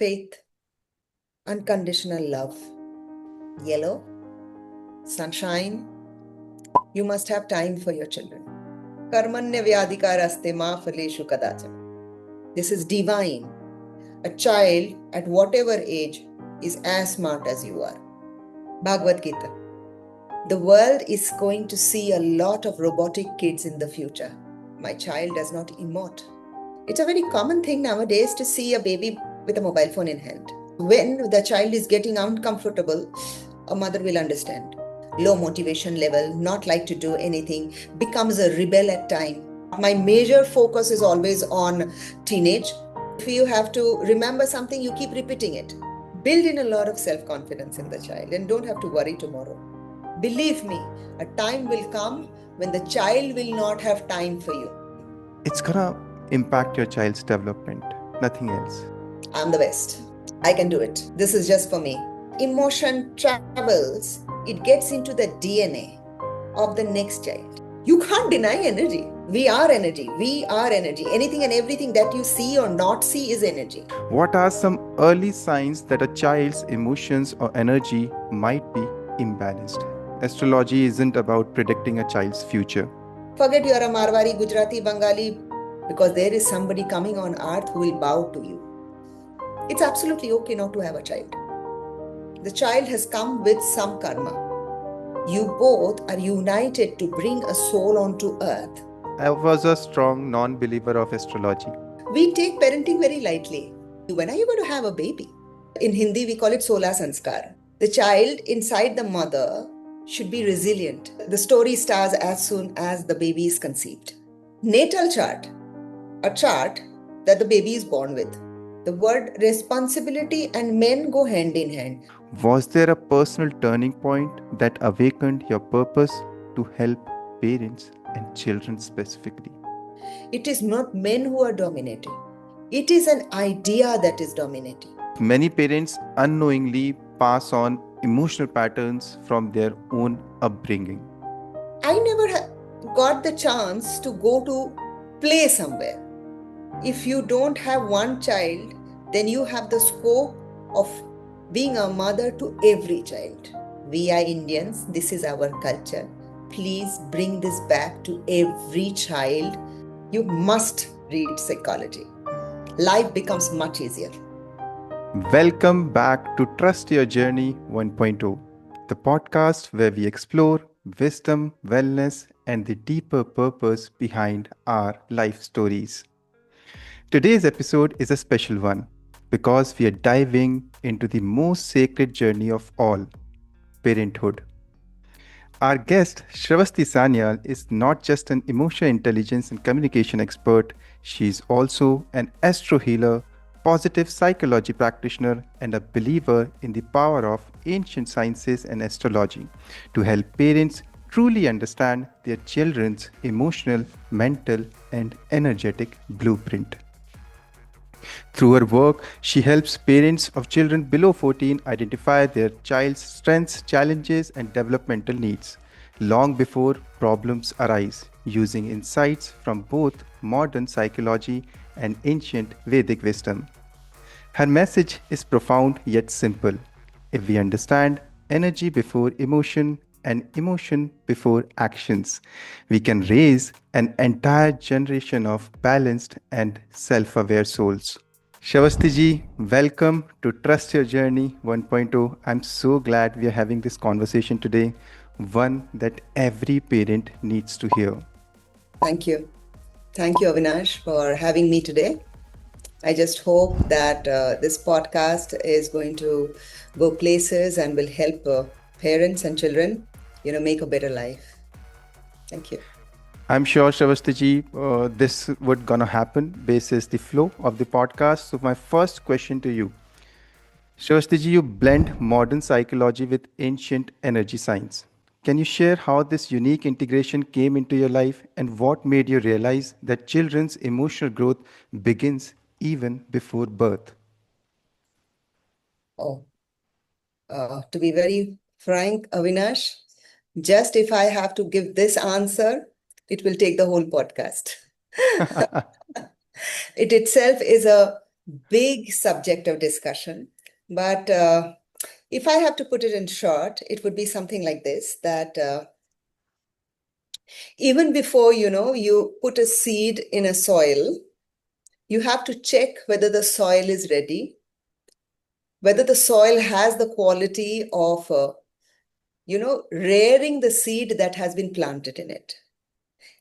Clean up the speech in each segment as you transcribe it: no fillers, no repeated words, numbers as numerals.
faith, unconditional love. Yellow, sunshine. You must have time for your children. Karmanya vyadhikaraste ma phaleshu kadachana. This is divine. A child at whatever age is as smart as you are. Bhagavad Gita. The world is going to see a lot of robotic kids in the future. My child does not emote. It's a very common thing nowadays to see a baby with a mobile phone in hand. When the child is getting uncomfortable, a mother will understand. Low motivation level, not like to do anything, becomes a rebel at time. My major focus is always on teenage. If you have to remember something, you keep repeating it. Build in a lot of self-confidence in the child and don't have to worry tomorrow. Believe me, a time will come when the child will not have time for you. It's gonna impact your child's development, nothing else. I'm the best. I can do it. This is just for me. Emotion travels, it gets into the DNA of the next child. You can't deny energy. We are energy. We are energy. Anything and everything that you see or not see is energy. What are some early signs that a child's emotions or energy might be imbalanced? Astrology isn't about predicting a child's future. Forget you are a Marwari, Gujarati, Bengali, because there is somebody coming on earth who will bow to you. It's absolutely okay not to have a child. The child has come with some karma. You both are united to bring a soul onto earth. I was a strong non-believer of astrology. We take parenting very lightly. When are you going to have a baby? In Hindi, we call it Sola Sanskar. The child inside the mother should be resilient. The story starts as soon as the baby is conceived. Natal chart, a chart that the baby is born with. The word responsibility and men go hand in hand. Was there a personal turning point that awakened your purpose to help parents and children specifically? It is not men who are dominating. It is an idea that is dominating. Many parents unknowingly pass on emotional patterns from their own upbringing. I never got the chance to go to play somewhere. If you don't have one child, then you have the scope of being a mother to every child. We are Indians, this is our culture. Please bring this back to every child. You must read psychology. Life becomes much easier. Welcome back to Trust Your Journey 1.0, the podcast where we explore wisdom, wellness, and the deeper purpose behind our life stories. Today's episode is a special one because we are diving into the most sacred journey of all, parenthood. Our guest, Shravasti Sanyal, is not just an emotional intelligence and communication expert, she is also an Astro Healer, positive psychology practitioner, and a believer in the power of ancient sciences and astrology to help parents truly understand their children's emotional, mental, and energetic blueprint. Through her work, she helps parents of children below 14 identify their child's strengths, challenges, and developmental needs long before problems arise, using insights from both modern psychology and ancient Vedic wisdom. Her message is profound yet simple. If we understand energy before emotion and emotion before actions, we can raise an entire generation of balanced and self-aware souls. Shravasti ji, welcome to Trust Your Journey 1.0. I'm so glad we are having this conversation today, one that every parent needs to hear. Thank you. Thank you, Avinash, for having me today. I just hope that this podcast is going to go places and will help parents and children, make a better life. Thank you. I'm sure, Shravasti ji, this would gonna happen basis the flow of the podcast. So my first question to you, Shravasti ji, you blend modern psychology with ancient energy science. Can you share how this unique integration came into your life and what made you realize that children's emotional growth begins even before birth? To be very frank, Avinash, just if I have to give this answer, it will take the whole podcast. It itself is a big subject of discussion. But if I have to put it in short, it would be something like this, that even before, you put a seed in a soil, you have to check whether the soil is ready, whether the soil has the quality of, rearing the seed that has been planted in it.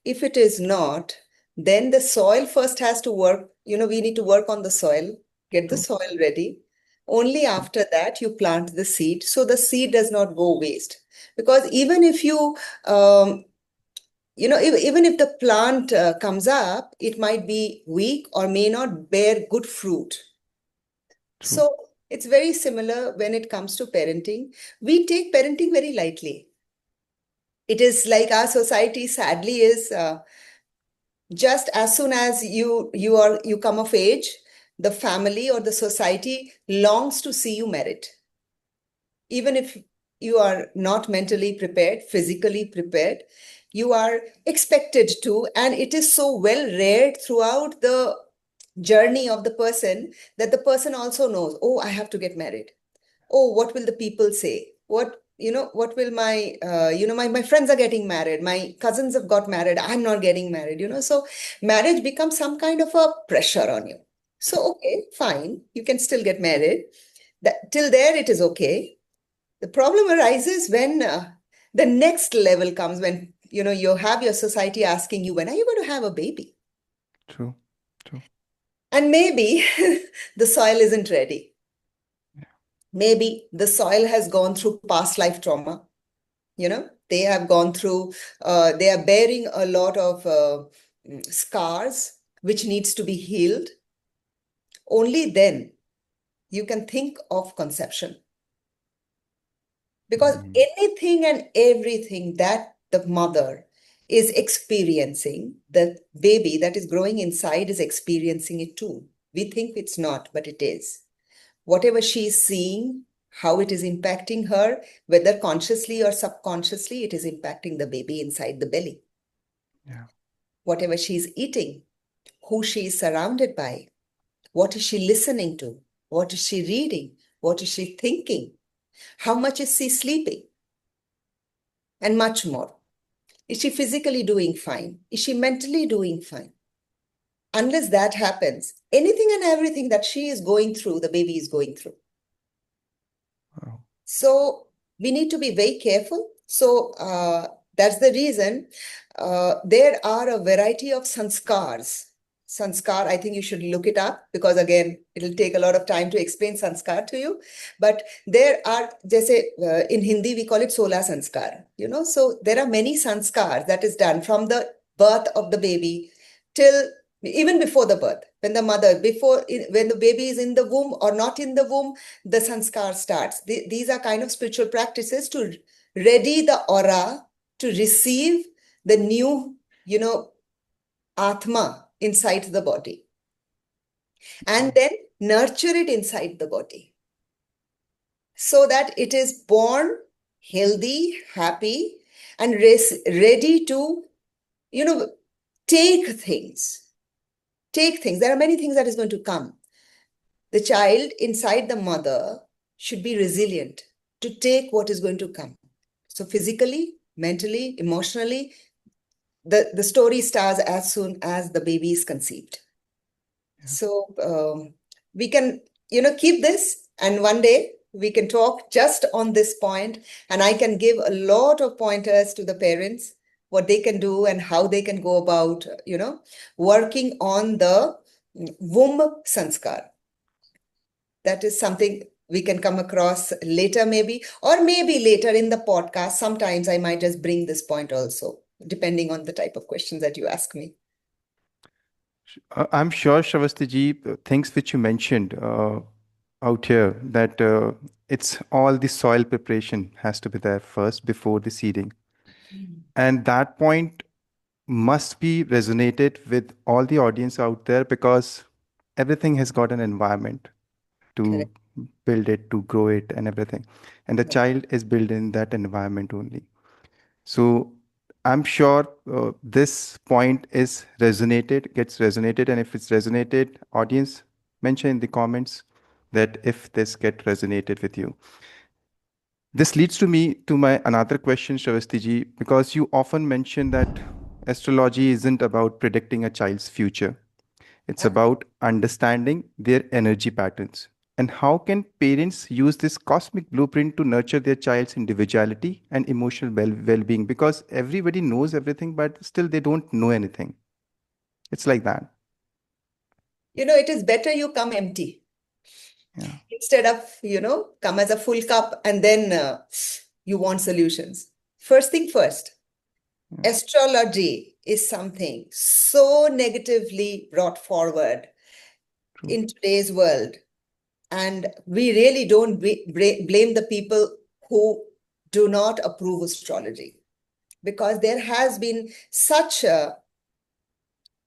If it is not, then the soil first has to work. We need to work on the soil, get the True. soil ready. Only after that you plant the seed, so the seed does not go waste. Because even if you, even if the plant comes up, it might be weak or may not bear good fruit. True. So it's very similar when it comes to parenting. We take parenting very lightly. It is like our society sadly is, just as soon as you come of age, the family or the society longs to see you married. Even if you are not mentally prepared, physically prepared, you are expected to, and it is so well reared throughout the journey of the person that the person also knows, oh, I have to get married. Oh, what will the people say? What will my friends are getting married, my cousins have got married, I'm not getting married, so marriage becomes some kind of a pressure on you. So okay, fine, you can still get married. Till there it is okay. The problem arises when the next level comes, when you have your society asking you, when are you going to have a baby? True. True. And maybe the soil isn't ready. Maybe the soil has gone through past life trauma. They have gone through, they are bearing a lot of scars which needs to be healed. Only then you can think of conception. Because Mm. anything and everything that the mother is experiencing, the baby that is growing inside is experiencing it too. We think it's not, but it is. Whatever she is seeing, how it is impacting her, whether consciously or subconsciously, it is impacting the baby inside the belly. Yeah. Whatever she is eating, who she is surrounded by, what is she listening to, what is she reading, what is she thinking, how much is she sleeping, and much more. Is she physically doing fine? Is she mentally doing fine? Unless that happens, anything and everything that she is going through, the baby is going through. Wow. So we need to be very careful. So that's the reason there are a variety of sanskars. Sanskar, I think you should look it up, because again, it'll take a lot of time to explain sanskar to you. But there are, jaise, in Hindi, we call it Sola sanskar, So there are many sanskars that is done from the birth of the baby till even before the birth, when the mother, when the baby is in the womb or not in the womb, the sanskar starts. These are kind of spiritual practices to ready the aura to receive the new, atma inside the body, and then nurture it inside the body so that it is born healthy, happy, and ready to, you know, take things. Take things. There are many things that is going to come. The child inside the mother should be resilient to take what is going to come. So physically, mentally, emotionally, the story starts as soon as the baby is conceived. Yeah. So we can, keep this, and one day we can talk just on this point, and I can give a lot of pointers to the parents, what they can do and how they can go about, working on the womb sanskar. That is something we can come across later, maybe, or maybe later in the podcast. Sometimes I might just bring this point also, depending on the type of questions that you ask me. I'm sure, Shravasti ji, things which you mentioned out here, that it's all the soil preparation has to be there first before the seeding. And that point must be resonated with all the audience out there, because everything has got an environment to Correct. build it, to grow it, and everything. And the Right. child is built in that environment only. So I'm sure this point is resonated, gets resonated, and if it's resonated, audience, mention in the comments that if this get resonated with you. This leads to me to my another question, Shravasti ji, because you often mention that astrology isn't about predicting a child's future. It's Yeah. about understanding their energy patterns. And how can parents use this cosmic blueprint to nurture their child's individuality and emotional well-being? Because everybody knows everything, but still they don't know anything. It's like that. It is better you come empty Yeah. instead of, come as a full cup and then you want solutions. First thing first, Yeah. astrology is something so negatively brought forward True. in today's world. And we really don't blame the people who do not approve astrology, because there has been such a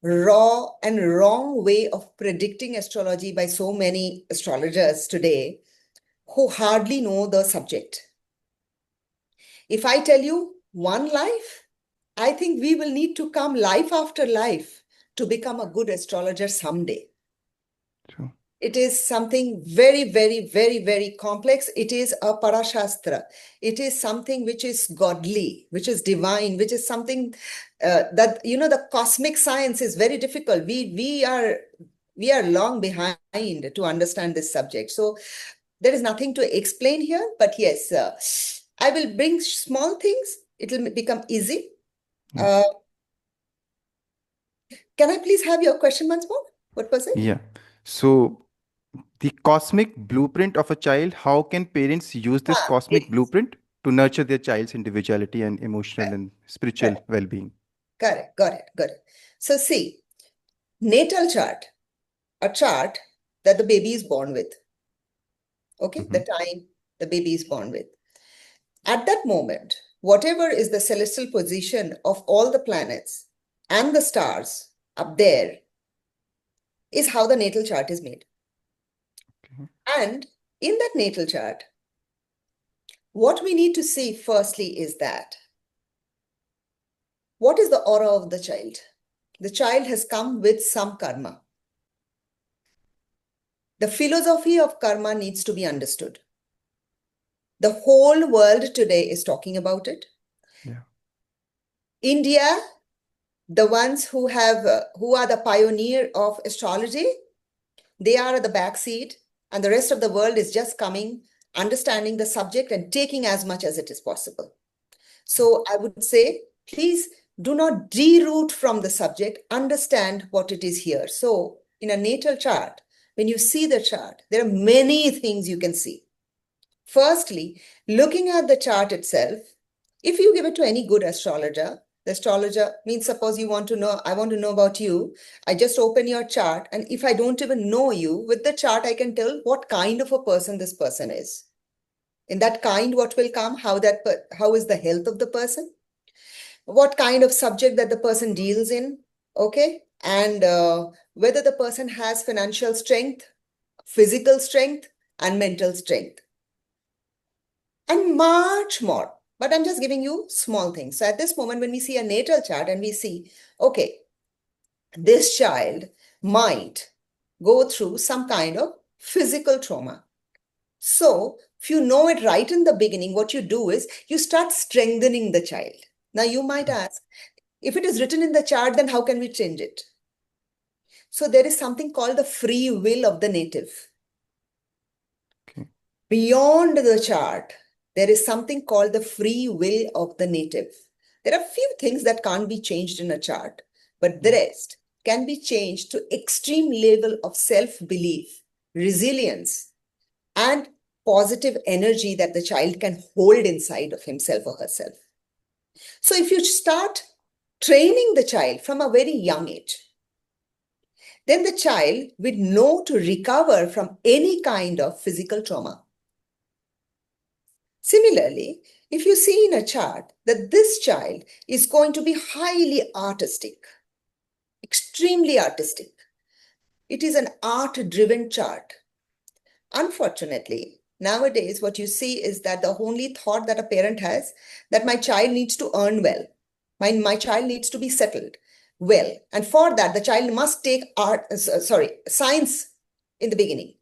raw and wrong way of predicting astrology by so many astrologers today who hardly know the subject. If I tell you one life, I think we will need to come life after life to become a good astrologer someday. True. It is something very, very, very, very complex. It is a parashastra. It is something which is godly, which is divine, which is something that, the cosmic science is very difficult. We are long behind to understand this subject. So there is nothing to explain here. But yes, I will bring small things. It will become easy. Yeah. Can I please have your question once more? What was it? Yeah. So the cosmic blueprint of a child, how can parents use this cosmic Yes. blueprint to nurture their child's individuality and emotional Correct, and spiritual correct, well-being? correct. Got it, got it. So see, natal chart, a chart that the baby is born with. Okay, the Mhm. time the baby is born with. At that moment, whatever is the celestial position of all the planets and the stars up there is how the natal chart is made. Okay. And in that natal chart, what we need to see firstly is that what is the aura of the child? The child has come with some karma. The philosophy of karma needs to be understood. The whole world today is talking about it. Yeah. India, the ones who are the pioneer of astrology, they are at the back seat, and the rest of the world is just coming, understanding the subject and taking as much as it is possible. So I would say, please do not deroot from the subject, understand what it is here. So in a natal chart, when you see the chart, there are many things you can see. Firstly, looking at the chart itself, if you give it to any good astrologer, the astrologer means, suppose you want to know, I want to know about you. I just open your chart, and if I don't even know you, with the chart, I can tell what kind of a person this person is. In that kind, what will come, how is the health of the person, what kind of subject that the person deals in, okay? And whether the person has financial strength, physical strength, and mental strength, and much more. But I'm just giving you small things. So at this moment, when we see a natal chart and we see, okay, this child might go through some kind of physical trauma. So if you know it right in the beginning, what you do is you start strengthening the child. Now you might ask, if it is written in the chart, then how can we change it? So there is something called the free will of the native. Okay. Beyond the chart, there is something called the free will of the native. There are few things that can't be changed in a chart, but the Yeah. rest can be changed to extreme level of self-belief, resilience, and positive energy that the child can hold inside of himself or herself. So if you start training the child from a very young age, then the child will know to recover from any kind of physical trauma. Similarly, if you see in a chart that this child is going to be highly artistic, extremely artistic, it is an art-driven chart. Unfortunately, nowadays what you see is that the only thought that a parent has, that my child needs to earn well. My child needs to be settled well. And for that, the child must take science in the beginning.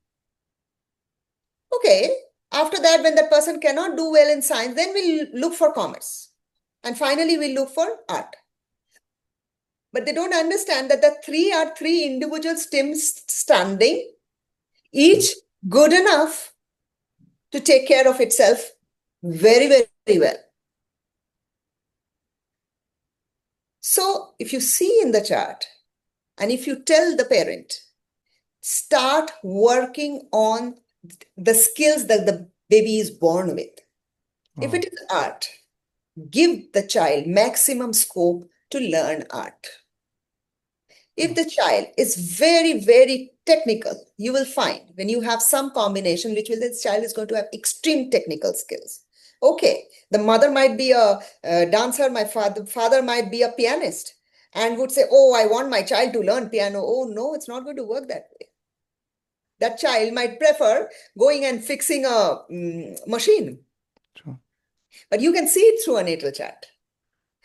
Okay, after that, when that person cannot do well in science, then we'll look for commerce. And finally, we'll look for art. But they don't understand that the three are three individual stems standing, each good enough to take care of itself very, very well. So if you see in the chart, and if you tell the parent, start working on the skills that the baby is born with. If it is art, give the child maximum scope to learn art. If the child is very, very technical, you will find when you have some combination, which will this child is going to have extreme technical skills. Okay, the mother might be a dancer, my father might be a pianist, and would say, oh, I want my child to learn piano. Oh, no, it's not going to work that way. That child might prefer going and fixing a machine. True. But you can see it through a natal chart.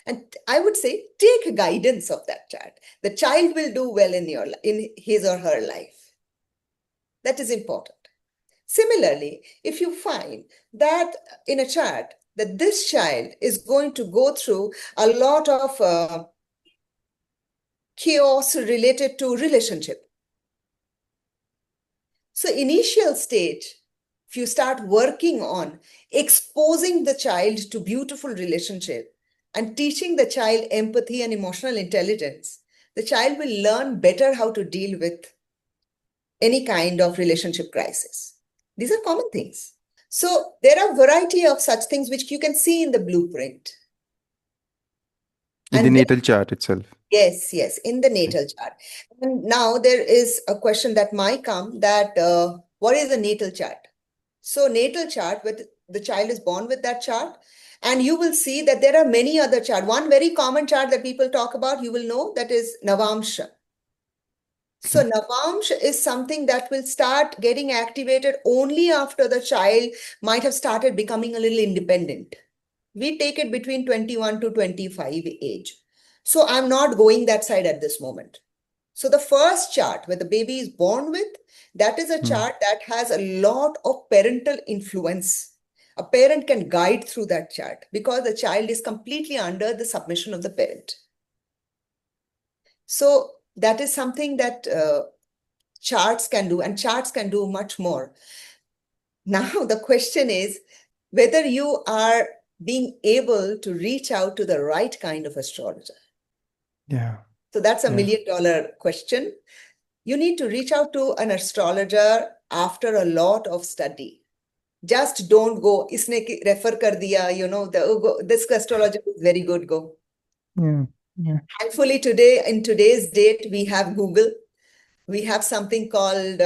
And I would say, take guidance of that chart. The child will do well in his or her life. That is important. Similarly, if you find that in a chart that this child is going to go through a lot of chaos related to relationship. So initial stage, if you start working on exposing the child to beautiful relationship and teaching the child empathy and emotional intelligence, the child will learn better how to deal with any kind of relationship crisis. These are common things. So there are a variety of such things which you can see in the blueprint. In the natal chart itself. Yes, in the natal chart. And now there is a question that might come that what is a natal chart? So natal chart, with the child is born with that chart, and you will see that there are many other charts. One very common chart that people talk about, you will know, that is Navamsha. So Navamsha is something that will start getting activated only after the child might have started becoming a little independent. We take it between 21 to 25 age. So I'm not going that side at this moment. So the first chart where the baby is born with, that is a chart that has a lot of parental influence. A parent can guide through that chart because the child is completely under the submission of the parent. So that is something that charts can do, and charts can do much more. Now the question is whether you are being able to reach out to the right kind of astrologer. Yeah. So that's a $1 million question. You need to reach out to an astrologer after a lot of study. Just don't go, isne refer kar diya, this astrologer is very good, go. Yeah. Thankfully, today, in today's date, we have Google. We have something called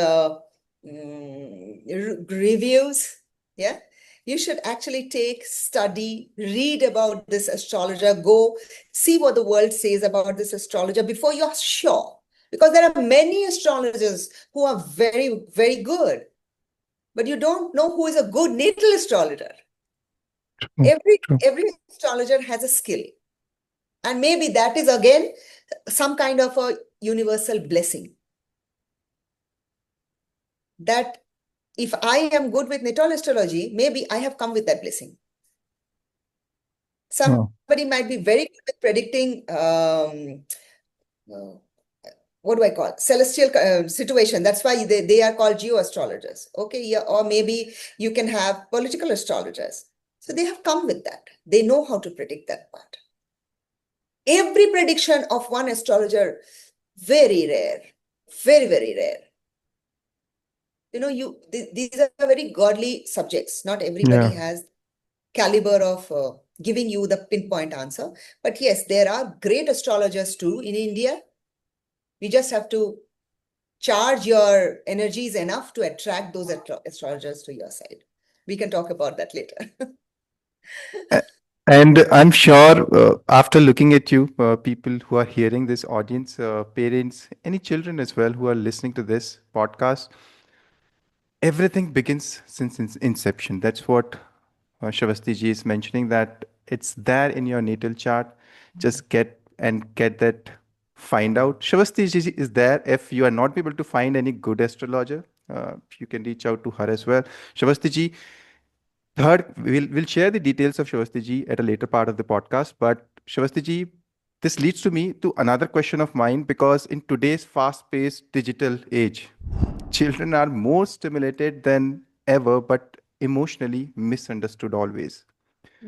reviews. Yeah. You should actually study, read about this astrologer, go see what the world says about this astrologer before you're sure. Because there are many astrologers who are very, very good, but you don't know who is a good natal astrologer. Every astrologer has a skill. And maybe that is again some kind of a universal blessing. That if I am good with natal astrology, maybe I have come with that blessing. Somebody might be very good with predicting, what do I call, celestial situation. That's why they are called geo-astrologers. Okay, yeah, or maybe you can have political astrologers. So they have come with that. They know how to predict that part. Every prediction of one astrologer, very rare, very, very rare. These are very godly subjects. Not everybody has caliber of giving you the pinpoint answer. But yes, there are great astrologers too in India. We just have to charge your energies enough to attract those astrologers to your side. We can talk about that later. And I'm sure after looking at you, people who are hearing this audience, parents, any children as well who are listening to this podcast, everything begins since inception. That's what Shravasti ji is mentioning, that it's there in your natal chart. Just get that, find out. Shravasti ji is there if you are not able to find any good astrologer. You can reach out to her as well. Shravasti ji, third, we'll share the details of Shravasti ji at a later part of the podcast. But Shravasti ji, this leads to me to another question of mine, because in today's fast-paced digital age, children are more stimulated than ever, but emotionally misunderstood always,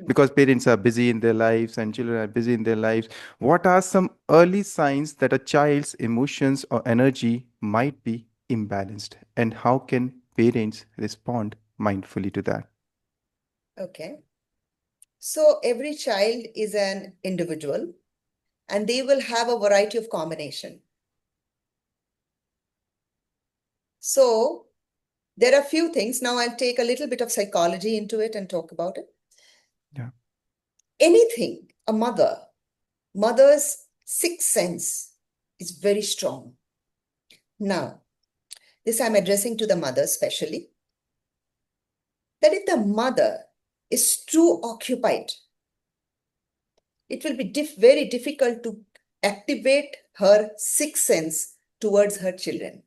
because parents are busy in their lives and children are busy in their lives. What are some early signs that a child's emotions or energy might be imbalanced, and how can parents respond mindfully to that? Okay. So every child is an individual and they will have a variety of combination. So there are a few things. Now I'll take a little bit of psychology into it and talk about it. Yeah. Anything, mother's sixth sense is very strong. Now, this I'm addressing to the mother especially, that if the mother is too occupied, it will be very difficult to activate her sixth sense towards her children.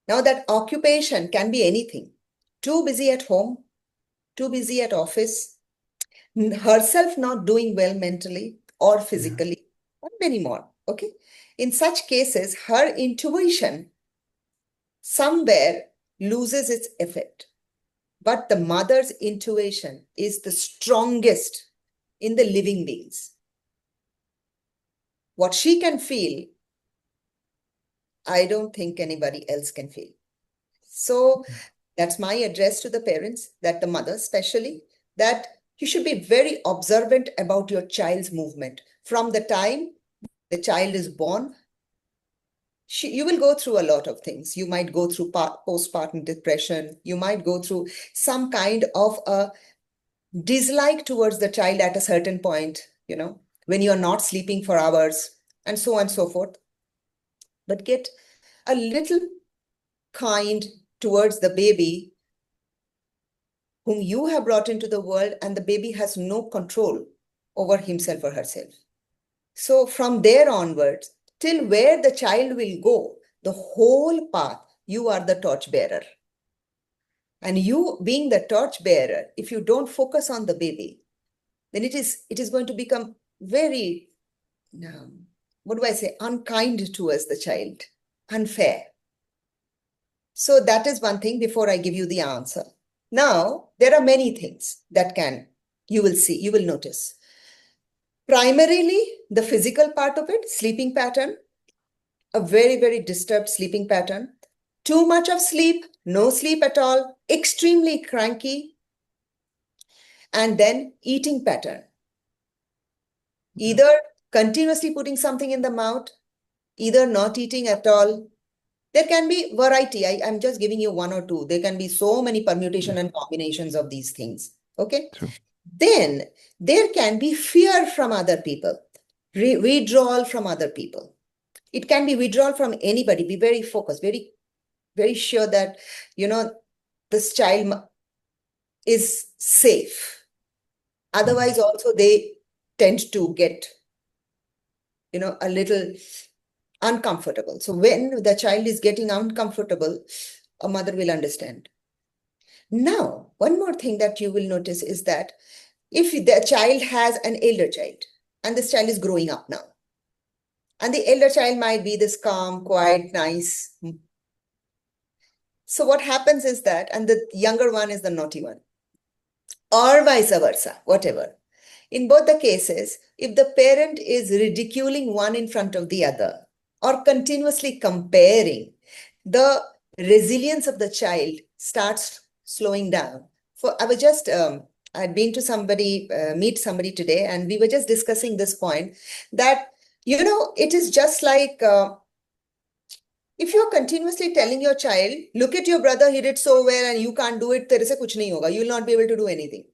Now, that occupation can be anything. Too busy at home, too busy at office, herself not doing well mentally or physically, or many more. Okay. In such cases, her intuition somewhere loses its effect. But the mother's intuition is the strongest in the living beings. What she can feel, I don't think anybody else can feel. So that's my address to the parents, that the mother especially, that you should be very observant about your child's movement. From the time the child is born, you will go through a lot of things. You might go through postpartum depression. You might go through some kind of a dislike towards the child at a certain point, when you're not sleeping for hours and so on and so forth. But get a little kind towards the baby whom you have brought into the world, and the baby has no control over himself or herself. So from there onwards, till where the child will go, the whole path, you are the torchbearer. And you being the torchbearer, if you don't focus on the baby, then it is going to become very, what do I say, unkind towards the child, unfair. So that is one thing before I give you the answer. Now, there are many things that you will notice. Primarily, the physical part of it, sleeping pattern, a very, very disturbed sleeping pattern. Too much of sleep, no sleep at all, extremely cranky, and then eating pattern. Either continuously putting something in the mouth, either not eating at all. There can be variety. I'm just giving you one or two. There can be so many permutation and combinations of these things. Okay. True. Then there can be fear from other people, withdrawal from other people. It can be withdrawal from anybody. Be very focused, very, very sure that, this child is safe. Otherwise, also they tend to get, a little uncomfortable. So when the child is getting uncomfortable, a mother will understand. Now, one more thing that you will notice is that if the child has an elder child, and this child is growing up now, and the elder child might be this calm, quiet, nice. So what happens is that, and the younger one is the naughty one, or vice versa, whatever. In both the cases, if the parent is ridiculing one in front of the other or continuously comparing, the resilience of the child starts slowing down. I was just, I'd been to meet somebody today, and we were just discussing this point that, it is just like, if you're continuously telling your child, look at your brother, he did so well and you can't do it, tere se kuch nahi hoga, you will not be able to do anything.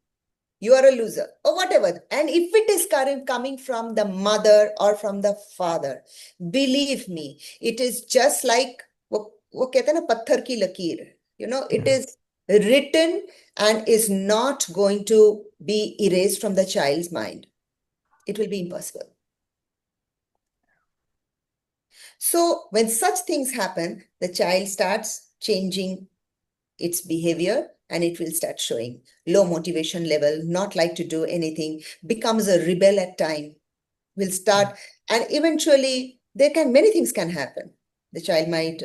You are a loser or whatever. And if it is coming from the mother or from the father, believe me, it is just like, wo kehte hain na, patthar ki lakeer. It is written and is not going to be erased from the child's mind. It will be impossible. So when such things happen, the child starts changing its behavior, and it will start showing low motivation level, not like to do anything, becomes a rebel at time, will start, and eventually many things can happen. The child might,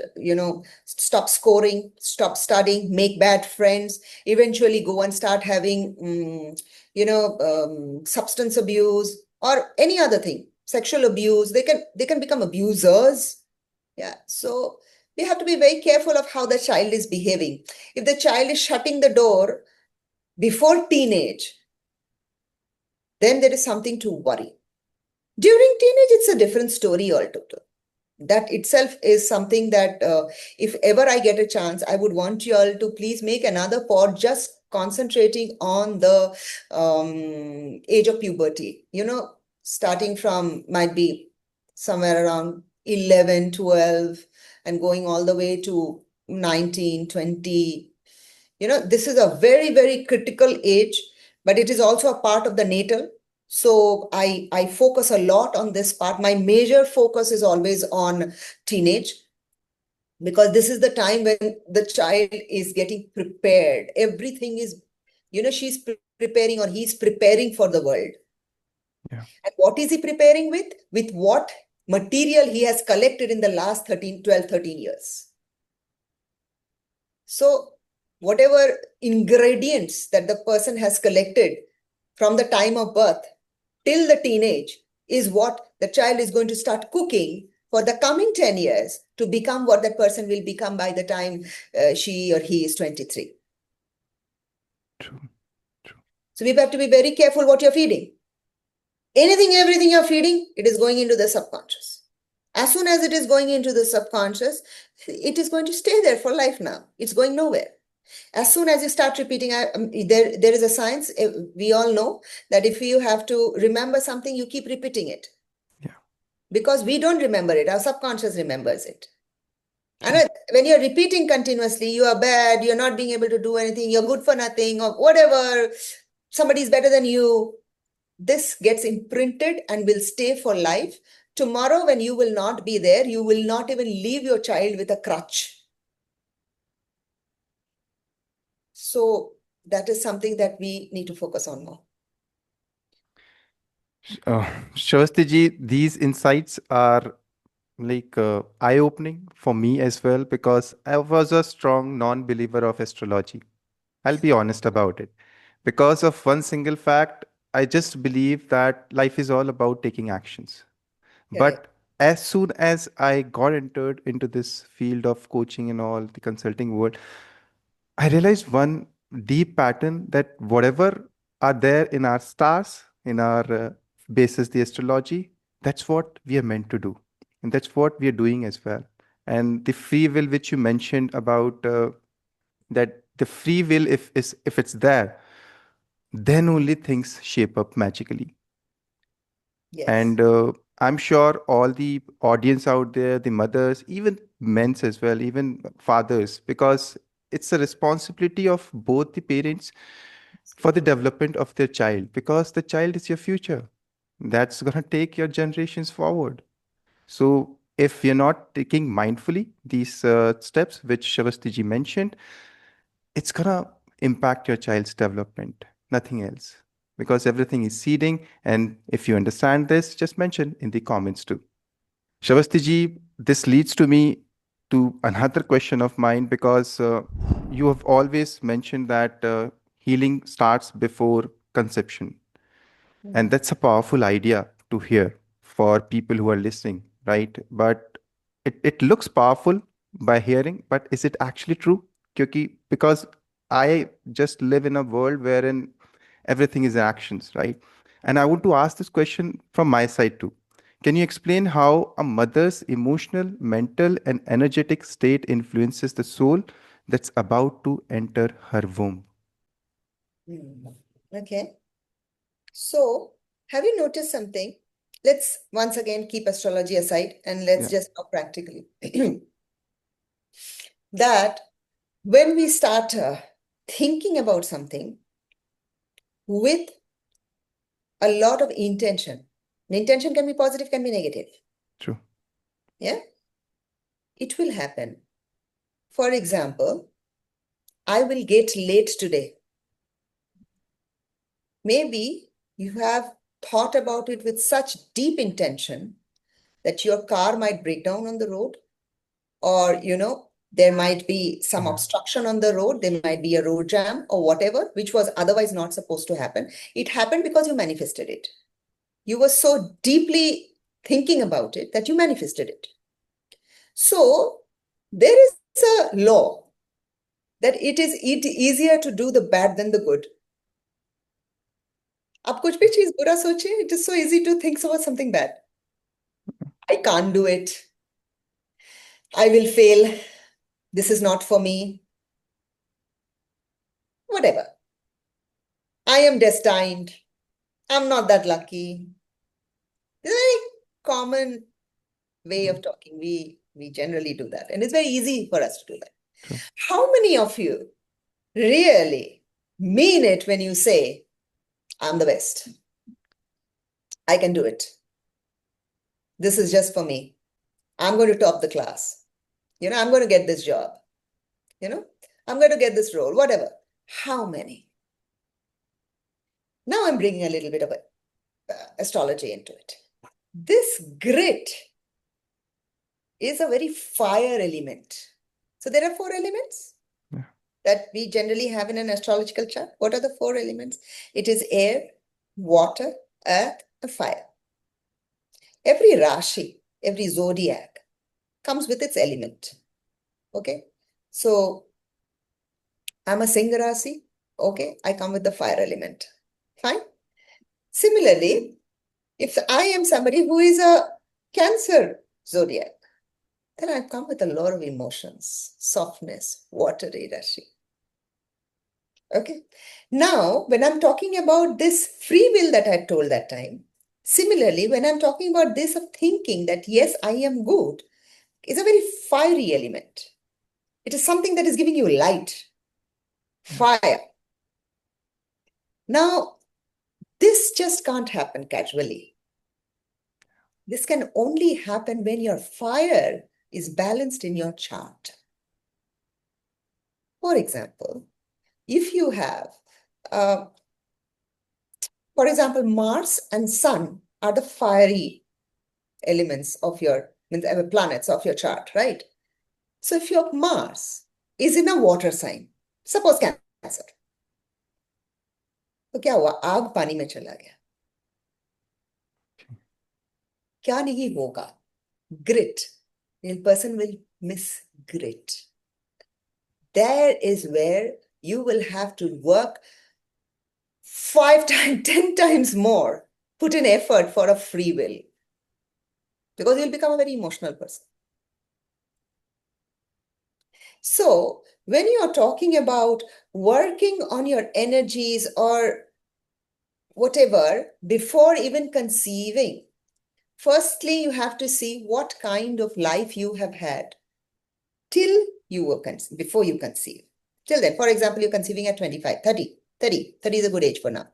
stop scoring, stop studying, make bad friends, eventually go and start having, substance abuse or any other thing, sexual abuse. They can become abusers. Yeah. So we have to be very careful of how the child is behaving. If the child is shutting the door before teenage, then there is something to worry. During teenage, it's a different story altogether. That itself is something that if ever I get a chance, I would want you all to please make another pod just concentrating on the age of puberty, starting from might be somewhere around 11, 12, and going all the way to 19, 20. This is a very, very critical age, but it is also a part of the natal. So I focus a lot on this part. My major focus is always on teenage, because this is the time when the child is getting prepared. Everything is, she's preparing or he's preparing for the world. Yeah. And what is he preparing with? With what material he has collected in the last 12, 13 years. So whatever ingredients that the person has collected from the time of birth till the teenage is what the child is going to start cooking for the coming 10 years to become what that person will become by the time she or he is 23. True. So we have to be very careful what you're feeding. Everything you're feeding, it is going into the subconscious. As soon as it is going into the subconscious, it is going to stay there for life now. It's going nowhere. As soon as you start repeating, there is a science, we all know that if you have to remember something, you keep repeating it. Yeah. Because we don't remember it, our subconscious remembers it. And when you're repeating continuously, you are bad, you're not being able to do anything, you're good for nothing, or whatever, somebody's better than you, this gets imprinted and will stay for life. Tomorrow, when you will not be there, you will not even leave your child with a crutch. So that is something that we need to focus on more. Shravasti ji, these insights are like eye-opening for me as well, because I was a strong non-believer of astrology. I'll be honest about it. Because of one single fact, I just believe that life is all about taking actions. Correct. But as soon as I got entered into this field of coaching and all the consulting world, I realized one deep pattern, that whatever are there in our stars, in our basis, the astrology, that's what we are meant to do. And that's what we are doing as well. And the free will, which you mentioned about that the free will, if it's there, then only things shape up magically. Yes. And I'm sure all the audience out there, the mothers, even men's as well, even fathers, because it's a responsibility of both the parents for the development of their child, because the child is your future. That's going to take your generations forward. So if you're not taking mindfully these steps, which Shavastiji mentioned, it's going to impact your child's development, nothing else, because everything is seeding. And if you understand this, just mention in the comments too. Shavasti ji, this leads to me to another question of mine, because you have always mentioned that healing starts before conception. And that's a powerful idea to hear for people who are listening, right? But it looks powerful by hearing, but is it actually true? Because I just live in a world wherein everything is actions, right? And I want to ask this question from my side too. Can you explain how a mother's emotional, mental, and energetic state influences the soul that's about to enter her womb? Okay. So, have you noticed something? Let's once again keep astrology aside and let's Yeah, just talk practically. That when we start thinking about something with a lot of intention, the intention can be positive, can be negative. true. Yeah, it will happen. For example, I will get late today. Maybe you have thought about it with such deep intention that your car might break down on the road, or, there might be some obstruction on the road, there might be a road jam or whatever, which was otherwise not supposed to happen. It happened because you manifested it. You were so deeply thinking about it that you manifested it. So there is a law that it is easier to do the bad than the good. आप कुछ भी चीज बुरा सोचे, it is so easy to think about something bad. I can't do it. I will fail. This is not for me. Whatever. I am destined. I'm not that lucky. It's a very common way of talking. We generally do that. And it's very easy for us to do that. True. How many of you really mean it when you say, I'm the best? I can do it. This is just for me. I'm going to top the class. I'm going to get this job. I'm going to get this role, whatever. How many? Now I'm bringing a little bit of astrology into it. This grit is a very fire element. So there are 4 elements that we generally have in an astrological chart. What are the 4 elements? It is air, water, earth, and fire. Every Rashi, every zodiac comes with its element. Okay? So I'm a Singh Rasi. Okay? I come with the fire element. Fine? Similarly, if I am somebody who is a Cancer zodiac, then I come with a lot of emotions, softness, watery Rashi. Okay. Now, when I'm talking about this free will that I told that time, similarly, when I'm talking about this of thinking that, yes, I am good, is a very fiery element. It is something that is giving you light, fire. Now, this just can't happen casually. This can only happen when your fire is balanced in your chart. For example, if you have, for example, Mars and Sun are the fiery elements of your planets of your chart, right? So if your Mars is in a water sign, suppose Cancer, तो क्या हुआ? आग पानी में चला गया. क्या नहीं होगा? Grit. A person will miss grit. There is where you will have to work 5 times, 10 times more, put in effort for a free will, because you'll become a very emotional person. So when you're talking about working on your energies or whatever before even conceiving, firstly, you have to see what kind of life you have had till you were before you conceive. Till then, for example, you're conceiving at 25, 30. 30 is a good age for now.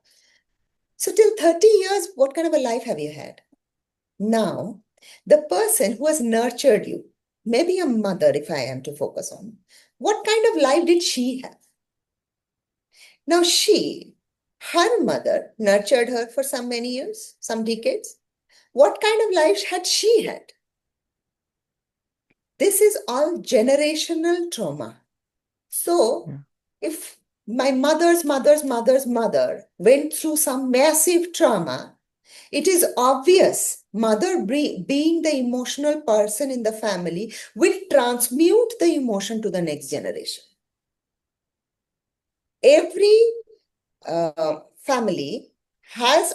So till 30 years, what kind of a life have you had? Now, the person who has nurtured you, maybe a mother, if I am to focus on, what kind of life did she have? Now her mother nurtured her for some many years, some decades. What kind of life had she had? This is all generational trauma. So if my mother's mother went through some massive trauma, it is obvious mother being the emotional person in the family will transmute the emotion to the next generation. Every family has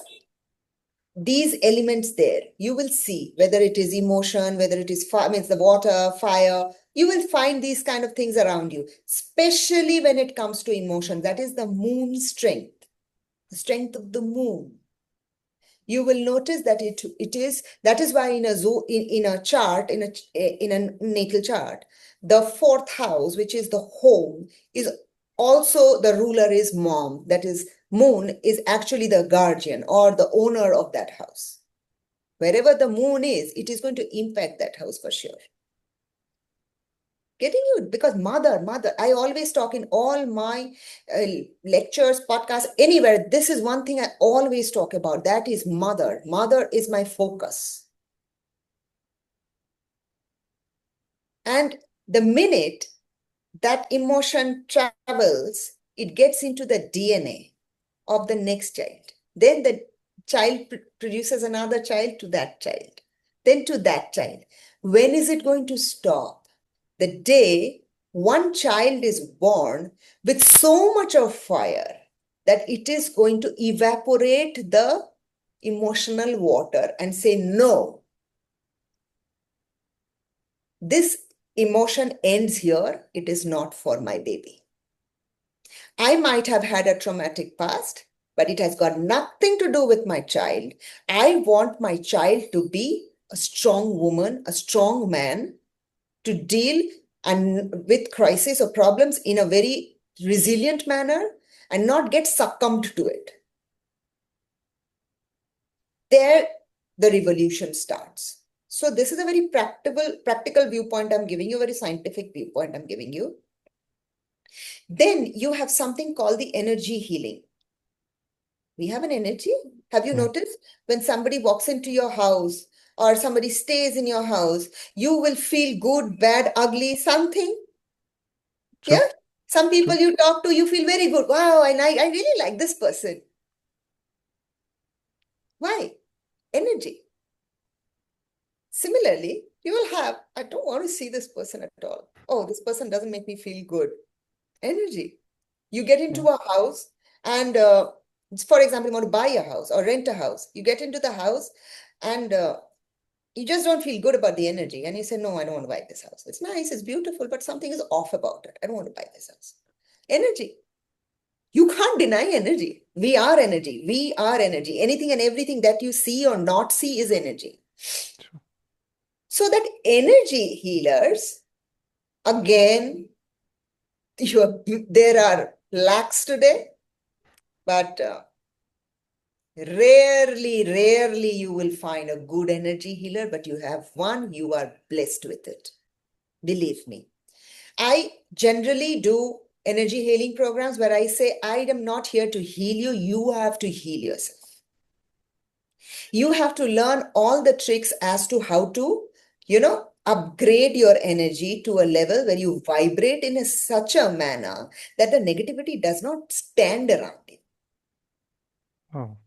these elements there. You will see whether it is emotion, whether it is the water, fire. You will find these kind of things around you, especially when it comes to emotion. That is the moon strength, the strength of the moon. You will notice that that is why in a chart, in a natal chart, the 4th house, which is the home, is also the ruler is mom. That is, moon is actually the guardian or the owner of that house. Wherever the moon is, it is going to impact that house for sure. Getting you, because mother, I always talk in all my lectures, podcasts, anywhere. This is one thing I always talk about. That is mother. Mother is my focus. And the minute that emotion travels, it gets into the DNA of the next child. Then the child produces another child to that child, then to that child. When is it going to stop? The day one child is born with so much of fire that it is going to evaporate the emotional water and say, no, this emotion ends here. It is not for my baby. I might have had a traumatic past, but it has got nothing to do with my child. I want my child to be a strong woman, a strong man, to deal with crisis or problems in a very resilient manner and not get succumbed to it. There, the revolution starts. So this is a very practical viewpoint I'm giving you, a very scientific viewpoint I'm giving you. Then you have something called the energy healing. We have an energy. Have you noticed when somebody walks into your house or somebody stays in your house, you will feel good, bad, ugly, something? True. Yeah. Some people True. you talk to, you feel very good. Wow, and I really like this person. Why? Energy. Similarly, you will have, I don't want to see this person at all. Oh, this person doesn't make me feel good. Energy. You get into Yeah. a house and, for example, you want to buy a house or rent a house. You get into the house and you just don't feel good about the energy. And you say, no, I don't want to buy this house. It's nice, it's beautiful, but something is off about it. I don't want to buy this house. Energy. You can't deny energy. We are energy. We are energy. Anything and everything that you see or not see is energy. True. So that energy healers, again, there are lakhs today, but rarely you will find a good energy healer, but you have one, you are blessed with it. Believe me. I generally do energy healing programs where I say, I am not here to heal you. You have to heal yourself. You have to learn all the tricks as to how to, upgrade your energy to a level where you vibrate in such a manner that the negativity does not stand around you. Oh.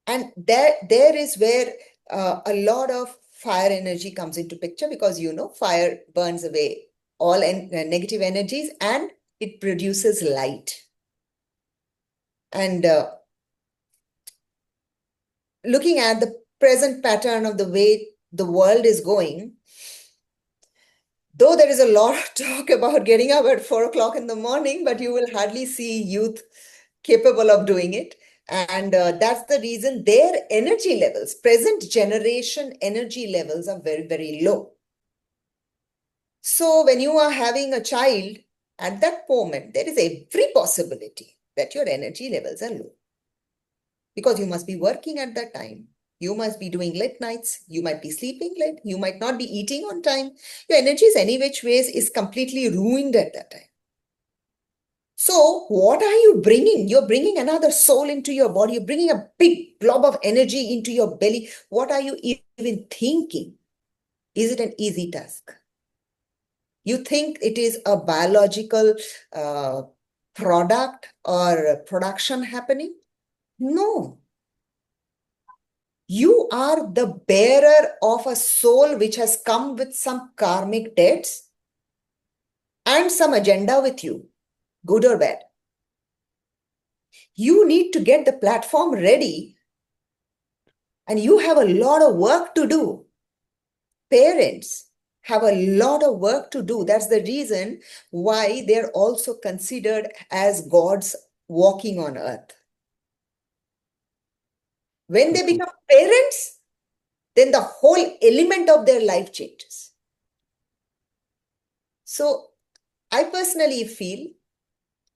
And there is where a lot of fire energy comes into picture, because fire burns away all negative energies and it produces light. And looking at the present pattern of the way the world is going, though there is a lot of talk about getting up at 4 o'clock in the morning, but you will hardly see youth capable of doing it. And that's the reason their energy levels, present generation energy levels, are very, very low. So when you are having a child, at that moment, there is every possibility that your energy levels are low. Because you must be working at that time. You must be doing late nights. You might be sleeping late. You might not be eating on time. Your energies, any which ways, is completely ruined at that time. So what are you bringing? You're bringing another soul into your body. You're bringing a big blob of energy into your belly. What are you even thinking? Is it an easy task? You think it is a biological product or production happening? No. You are the bearer of a soul which has come with some karmic debts and some agenda with you, good or bad. You need to get the platform ready, and you have a lot of work to do. Parents have a lot of work to do. That's the reason why they're also considered as gods walking on earth. When they become parents, then the whole element of their life changes. So I personally feel,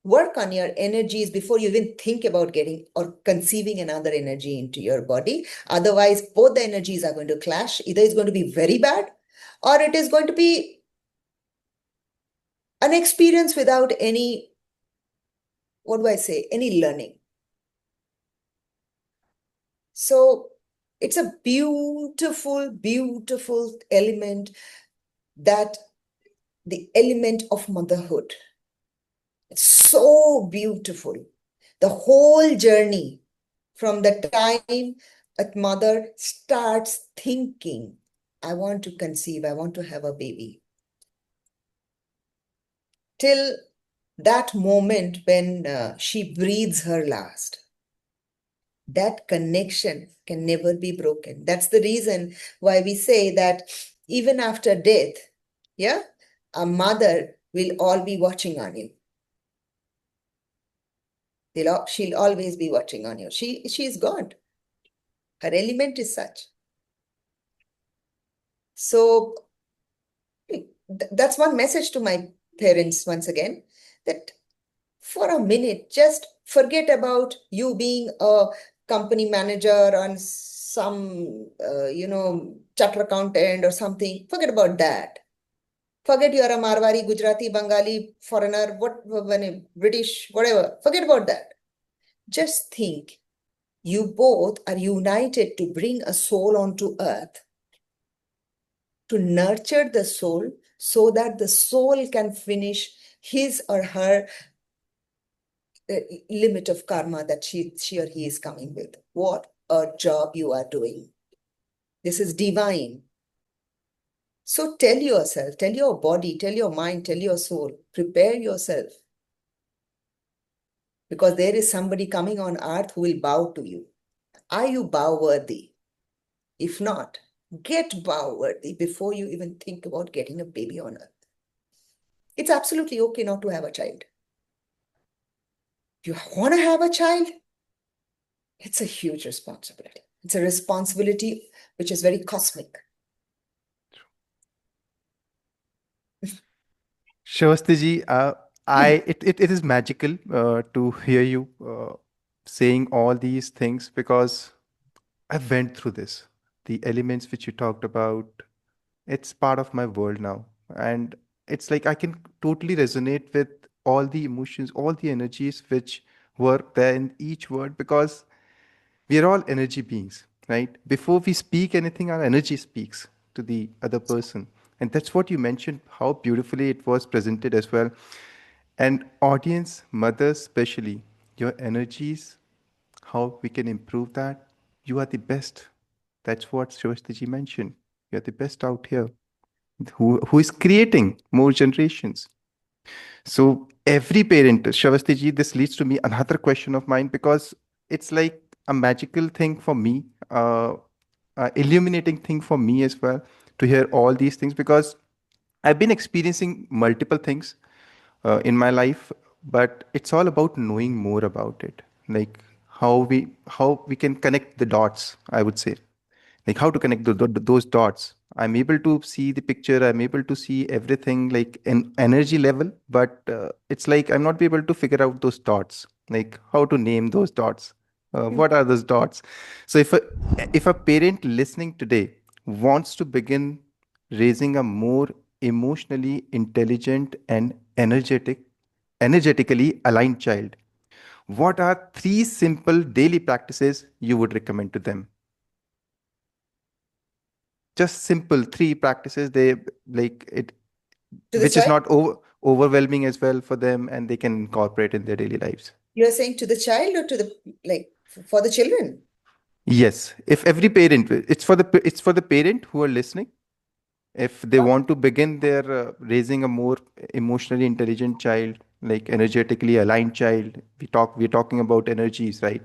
work on your energies before you even think about getting or conceiving another energy into your body. Otherwise, both the energies are going to clash. Either it's going to be very bad or it is going to be an experience without any, what do I say, any learning. So it's a beautiful, beautiful element, that the element of motherhood. It's so beautiful. The whole journey from the time a mother starts thinking, I want to conceive, I want to have a baby, till that moment when she breathes her last. That connection can never be broken. That's the reason why we say that even after death, yeah, a mother will all be watching on you. She'll always be watching on you. She's God. Her element is such. So that's one message to my parents once again, that for a minute, just forget about you being a company manager on some, charter accountant or something. Forget about that. Forget you're a Marwari, Gujarati, Bengali, foreigner, British, whatever. Forget about that. Just think, you both are united to bring a soul onto earth, to nurture the soul so that the soul can finish his or her limit of karma that she or he is coming with. What a job you are doing. This is divine. So tell yourself, tell your body, tell your mind, tell your soul, prepare yourself. Because there is somebody coming on earth who will bow to you. Are you bow worthy? If not, get bow worthy before you even think about getting a baby on earth. It's absolutely okay not to have a child. If you want to have a child, it's a huge responsibility. It's a responsibility which is very cosmic. Shravasti ji, it is magical to hear you saying all these things because I went through this. The elements which you talked about, it's part of my world now. And it's like I can totally resonate with all the emotions, all the energies which were there in each word because we are all energy beings, right? Before we speak anything, our energy speaks to the other person. And that's what you mentioned, how beautifully it was presented as well. And audience, mothers especially, your energies, how we can improve that. You are the best. That's what Shravastiji mentioned. You're the best out here who is creating more generations. So every parent, Shravasti ji, this leads to me another question of mine because it's like a magical thing for me, illuminating thing for me as well to hear all these things because I've been experiencing multiple things in my life, but it's all about knowing more about it, like how we can connect the dots. I would say like how to connect those dots. I'm able to see the picture, I'm able to see everything like in energy level, but it's like I'm not be able to figure out those dots, like how to name those dots, what are those dots. So if a parent listening today wants to begin raising a more emotionally intelligent and energetically aligned child, what are three simple daily practices you would recommend to them? Just simple three practices, they like it, To the which is child? not overwhelming as well for them and they can incorporate in their daily lives. You're saying to the child or to the, for the children? Yes, if every parent, it's for the parent who are listening, if they want to begin their raising a more emotionally intelligent child, like energetically aligned child. We're talking about energies, right?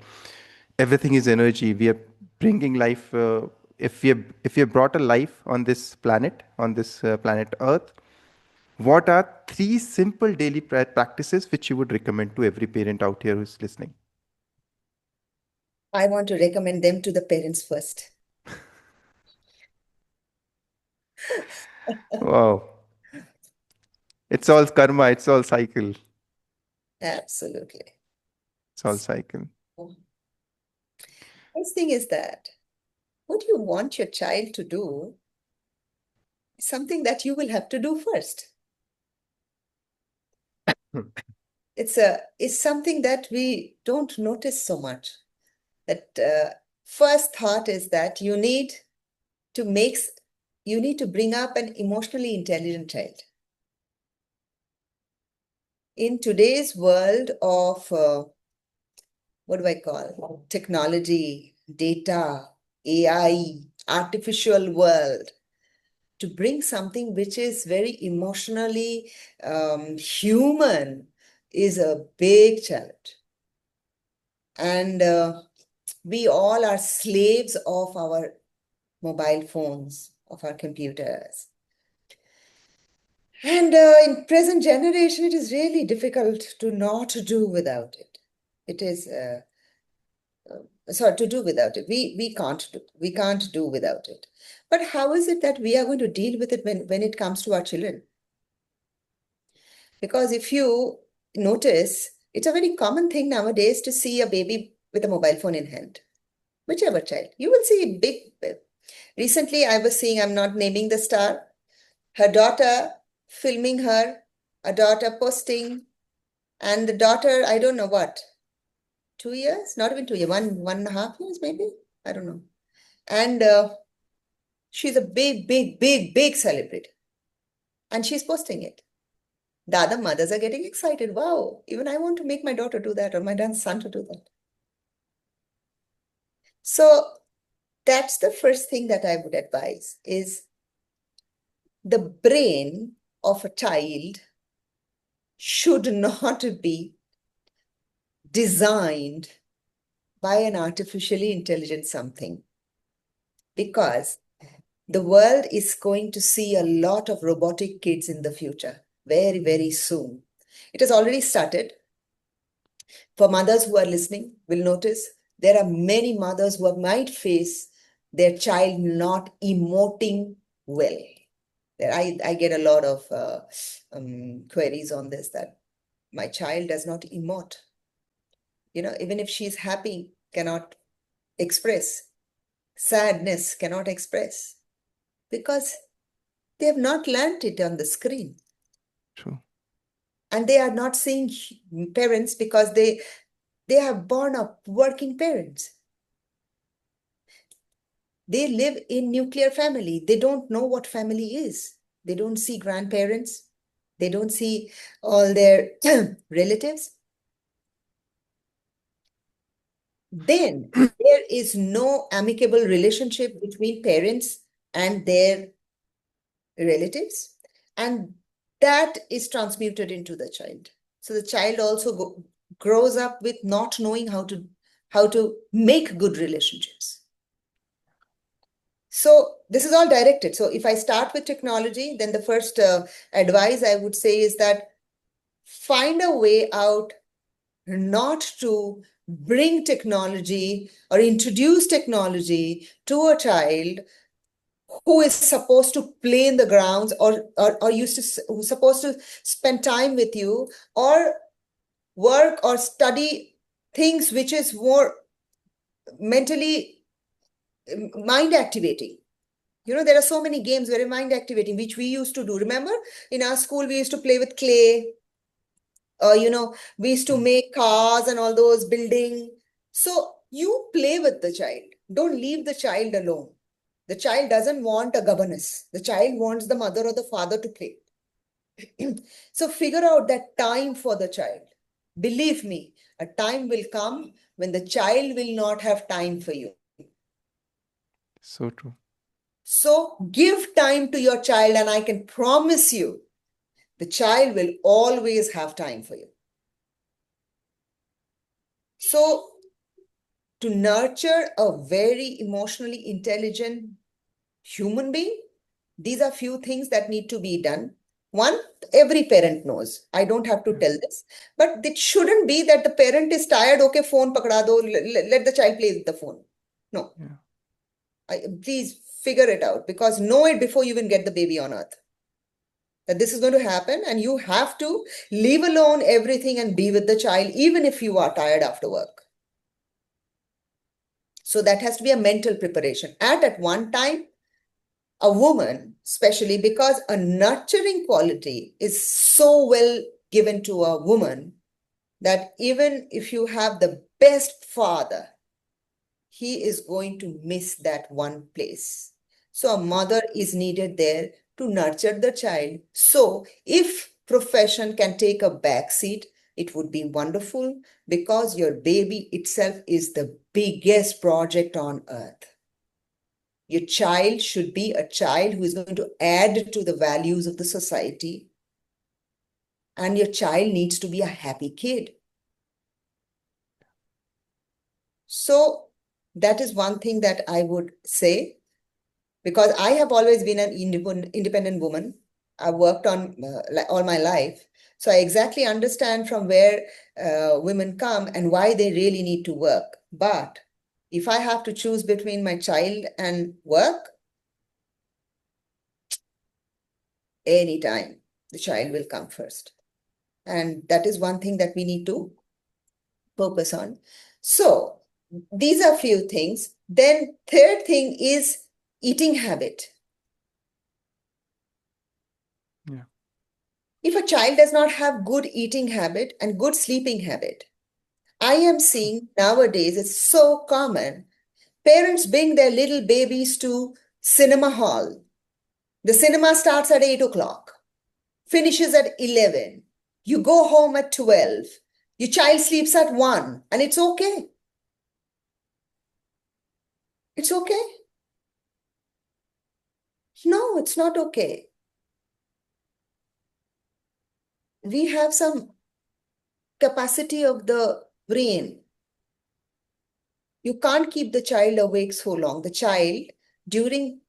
Everything is energy. We are bringing life, if we have brought a life on this planet, on this planet earth. What are three simple daily practices which you would recommend to every parent out here who's listening? I want to recommend them to the parents first. Wow, it's all karma, it's all cycle, Absolutely. it's all cycle. First thing is that what you want your child to do is something that you will have to do first. It's something that we don't notice so much. That first thought is that you need to bring up an emotionally intelligent child. In today's world of what do I call technology, data, AI, artificial world, to bring something which is very emotionally human is a big challenge. And we all are slaves of our mobile phones, of our computers. And in present generation, it is really difficult to not do without it. It is, sorry, to do without it. We can't do without it. But how is it that we are going to deal with it when it comes to our children? Because if you notice, it's a very common thing nowadays to see a baby with a mobile phone in hand, whichever child. You will see recently I was seeing, I'm not naming the star, her daughter filming her, a daughter posting, and the daughter, I don't know what, 2 years, not even 2 years, 1.5 years maybe, I don't know. And she's a big celebrity. And she's posting it. The other mothers are getting excited. Wow, even I want to make my daughter do that or my son to do that. So that's the first thing that I would advise is the brain of a child should not be designed by an artificially intelligent something, because the world is going to see a lot of robotic kids in the future, very soon. It has already started. For mothers who are listening, will notice there are many mothers who might face their child not emoting well. I get a lot of queries on this, that my child does not emote. Even if she's happy, cannot express. Sadness cannot express. Because they have not learnt it on the screen. True. And they are not seeing parents because they have born up working parents. They live in nuclear family. They don't know what family is. They don't see grandparents. They don't see all their relatives. Then there is no amicable relationship between parents and their relatives. And that is transmuted into the child. So the child also grows up with not knowing how to make good relationships. So this is all directed. So if I start with technology, then the first advice I would say is that find a way out not to bring technology or introduce technology to a child who is supposed to play in the grounds or who's supposed to spend time with you or work or study things which is more mentally mind activating. There are so many games very mind activating, which we used to do. Remember, in our school, we used to play with clay. We used to make cars and all those building. So you play with the child. Don't leave the child alone. The child doesn't want a governess. The child wants the mother or the father to play. So figure out that time for the child. Believe me, a time will come when the child will not have time for you. So true. So give time to your child, and I can promise you, the child will always have time for you. So to nurture a very emotionally intelligent human being, these are few things that need to be done. One, every parent knows. I don't have to tell this, but it shouldn't be that the parent is tired. Okay, phone pakda do, let the child play with the phone. No. Yeah. Please figure it out, because know it before you even get the baby on earth, that this is going to happen, and you have to leave alone everything and be with the child, even if you are tired after work. So that has to be a mental preparation. At one time, a woman, especially because a nurturing quality is so well given to a woman that even if you have the best father, he is going to miss that one place. So a mother is needed there to nurture the child. So if profession can take a back seat, it would be wonderful, because your baby itself is the biggest project on earth. Your child should be a child who is going to add to the values of the society. And your child needs to be a happy kid. So that is one thing that I would say, because I have always been an independent woman. I've worked on all my life. So I exactly understand from where women come and why they really need to work. But if I have to choose between my child and work, anytime the child will come first. And that is one thing that we need to focus on. So these are few things. Then third thing is eating habit. Yeah. If a child does not have good eating habit and good sleeping habit, I am seeing nowadays, it's so common, parents bring their little babies to cinema hall. The cinema starts at 8 o'clock, finishes at 11. You go home at 12. Your child sleeps at 1, and it's okay. It's okay. No, it's not okay. We have some capacity of the brain. You can't keep the child awake so long. The child, during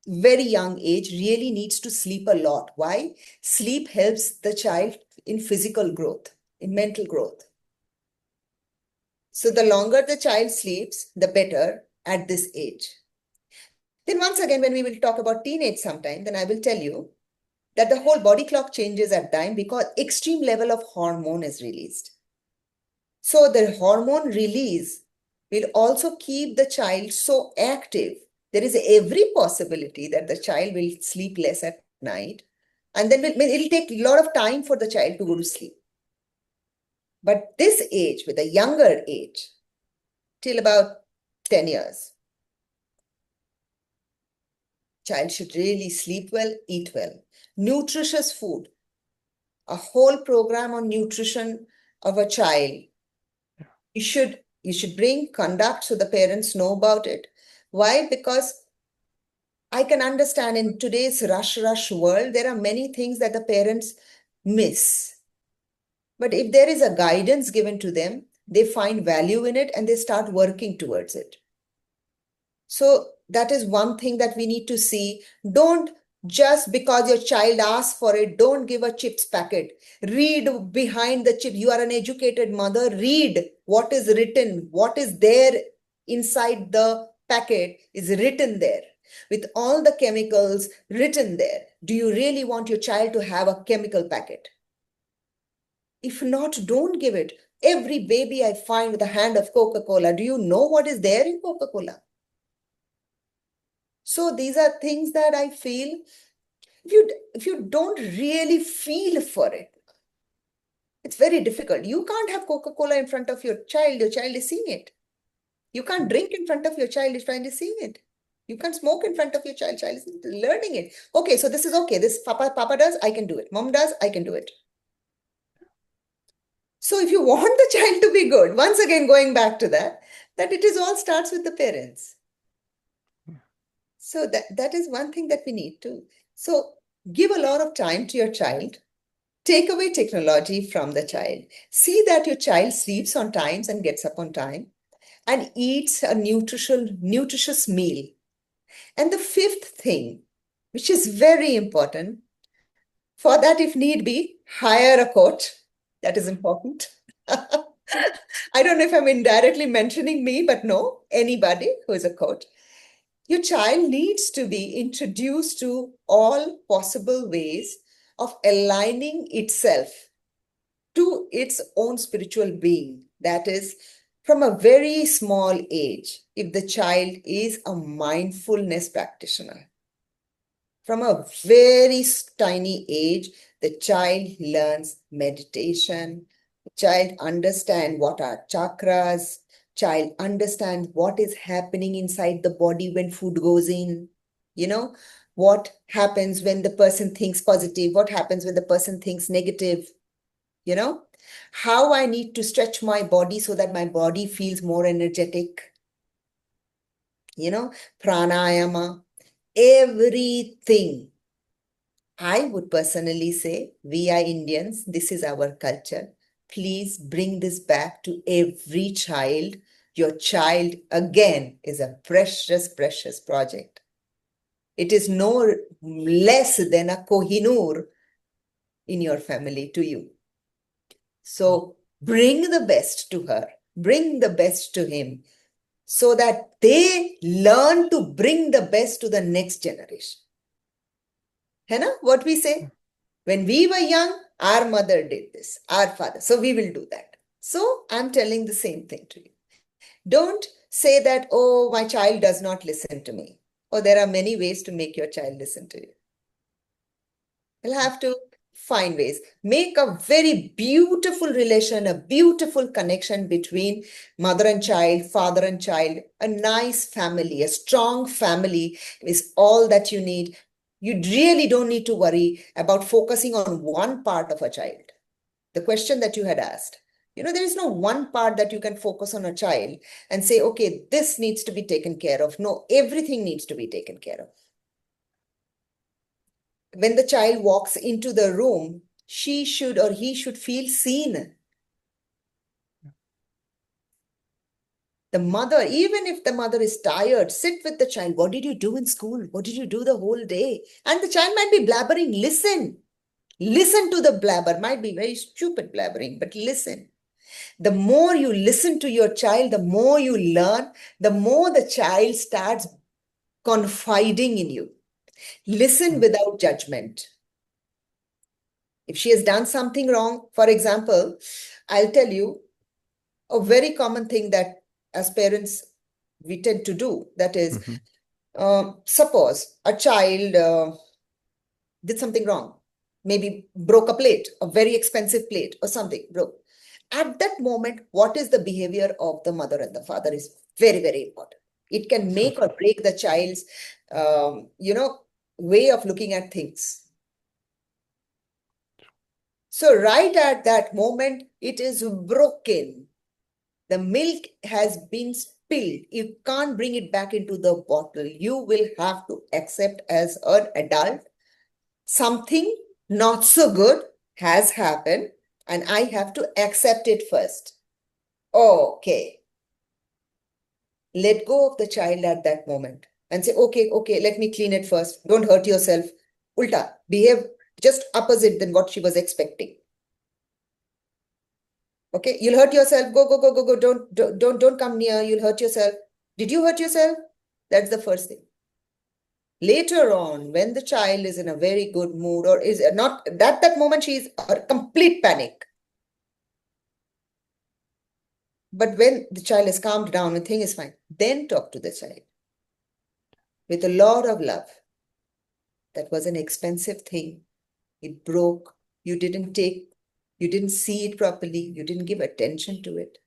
very young age, really needs to sleep a lot. Why? Sleep helps the child in physical growth, in mental growth. So the longer the child sleeps, the better at this age. Then once again, when we will talk about teenage sometime, then I will tell you that the whole body clock changes at time because extreme level of hormone is released. So the hormone release will also keep the child so active. There is every possibility that the child will sleep less at night, and then it'll take a lot of time for the child to go to sleep. But this age, with a younger age, till about 10 years, child should really sleep well, eat well. Nutritious food, a whole program on nutrition of a child. You should bring, conduct, so the parents know about it. Why? Because I can understand in today's rush world, there are many things that the parents miss. But if there is a guidance given to them, they find value in it and they start working towards it. So that is one thing that we need to see. Don't just because your child asks for it, don't give a chips packet. Read behind the chip. You are an educated mother. Read what is written, what is there inside the packet is written there with all the chemicals written there. Do you really want your child to have a chemical packet? If not, don't give it. Every baby I find with a hand of Coca-Cola, do you know what is there in Coca-Cola? So these are things that I feel, if you don't really feel for it, it's very difficult. You can't have Coca-Cola in front of your child is seeing it. You can't drink in front of your child is seeing it. You can't smoke in front of your child is learning it. Okay, so this is okay. This Papa does, I can do it. Mom does, I can do it. So if you want the child to be good, once again, going back to that it is all starts with the parents. So that is one thing that we need to. So give a lot of time to your child. Take away technology from the child. See that your child sleeps on times and gets up on time and eats a nutritious meal. And the fifth thing, which is very important, for that, if need be, hire a coach. That is important. I don't know if I'm indirectly mentioning me, but no, anybody who is a coach. Your child needs to be introduced to all possible ways of aligning itself to its own spiritual being. That is, from a very small age, if the child is a mindfulness practitioner, from a very tiny age, The child learns meditation. The child understands what are chakras. Child understands what is happening inside the body when food goes in. What happens when the person thinks positive, what happens when the person thinks negative, how I need to stretch my body so that my body feels more energetic, pranayama, everything. I would personally say, we are Indians, this is our culture. Please bring this back to every child. Your child, again, is a precious, precious project. It is no less than a Kohinoor in your family to you. So bring the best to her, bring the best to him, so that they learn to bring the best to the next generation. है ना? What we say? When we were young, our mother did this, our father. So we will do that. So I'm telling the same thing to you. Don't say that, oh, my child does not listen to me. Or there are many ways to make your child listen to you. You'll have to find ways. Make a very beautiful relation, a beautiful connection between mother and child, father and child. A nice family, a strong family is all that you need. You really don't need to worry about focusing on one part of a child. The question that you had asked. There is no one part that you can focus on a child and say, okay, this needs to be taken care of. No, everything needs to be taken care of. When the child walks into the room, she should or he should feel seen. The mother, even if the mother is tired, sit with the child. What did you do in school? What did you do the whole day? And the child might be blabbering. Listen. Listen to the blabber. Might be very stupid blabbering, but listen. The more you listen to your child, the more you learn, the more the child starts confiding in you. Listen without judgment. If she has done something wrong, for example, I'll tell you a very common thing that as parents we tend to do. That is, suppose a child did something wrong, maybe broke a plate, a very expensive plate or something broke. At that moment, what is the behavior of the mother and the father is very, very important. It can make or break the child's, way of looking at things. So right at that moment, it is broken. The milk has been spilled. You can't bring it back into the bottle. You will have to accept as an adult something not so good has happened and I have to accept it first. Okay. Let go of the child at that moment and say, okay, let me clean it first. Don't hurt yourself. Ulta, behave just opposite than what she was expecting. Okay, you'll hurt yourself. Go. Don't come near. You'll hurt yourself. Did you hurt yourself? That's the first thing. Later on, when the child is in a very good mood or is not, at that moment, she is a complete panic. But when the child is calmed down and thing is fine, then talk to the child with a lot of love. That was an expensive thing. It broke. You didn't see it properly. You didn't give attention to it.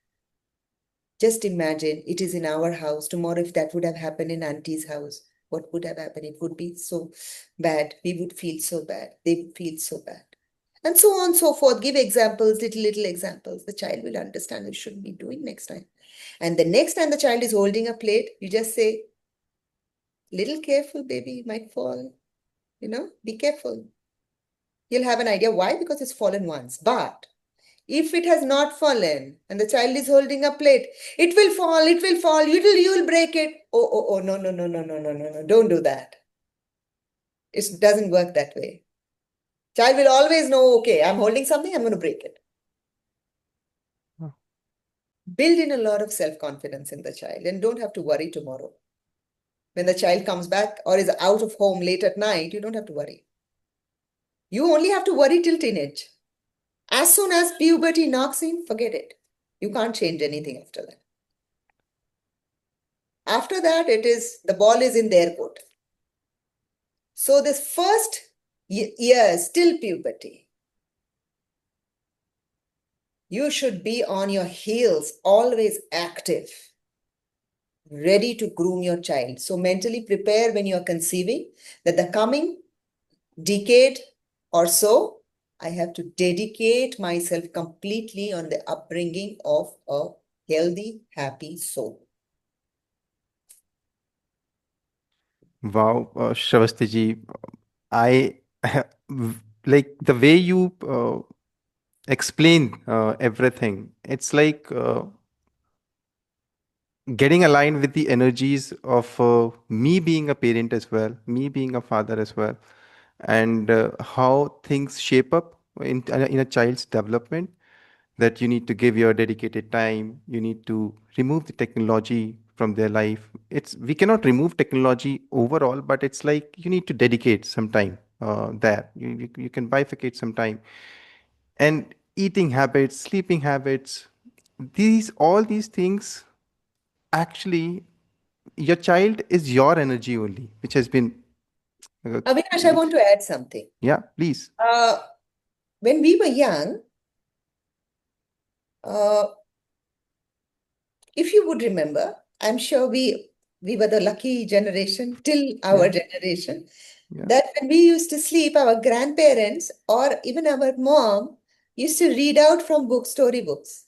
Just imagine it is in our house. Tomorrow, if that would have happened in auntie's house, what would have happened? It would be so bad. We would feel so bad. They would feel so bad. And so on and so forth. Give examples, little examples. The child will understand what you should be doing next time. And the next time the child is holding a plate, you just say, little careful, baby, you might fall. Be careful. You'll have an idea why, because it's fallen once. But if it has not fallen and the child is holding a plate, it will fall, you will break it. Oh, no, don't do that. It doesn't work that way. Child will always know, okay, I'm holding something, I'm going to break it. Build in a lot of self-confidence in the child and don't have to worry tomorrow. When the child comes back or is out of home late at night, you don't have to worry. You only have to worry till teenage. As soon as puberty knocks in, forget it. You can't change anything after that. After that, the ball is in their court. So this first year, still puberty. You should be on your heels, always active, ready to groom your child. So mentally prepare when you are conceiving that the coming decade or so, I have to dedicate myself completely on the upbringing of a healthy, happy soul. Wow, Shravasti ji, I like the way you explain everything. It's like getting aligned with the energies of me being a parent as well, me being a father as well, and how things shape up in a child's development. That you need to give your dedicated time, you need to remove the technology from their life. It's we cannot remove technology overall, but it's like you need to dedicate some time there. You can bifurcate some time, and eating habits, sleeping habits, these all these things actually your child is your energy only which has been uh, Avinash, I want to add something. yeah, please. Uh, when we were young, uh, if you would remember, I'm sure we were the lucky generation till our Yeah, generation yeah, that when we used to sleep, our grandparents or even our mom used to read out from storybooks.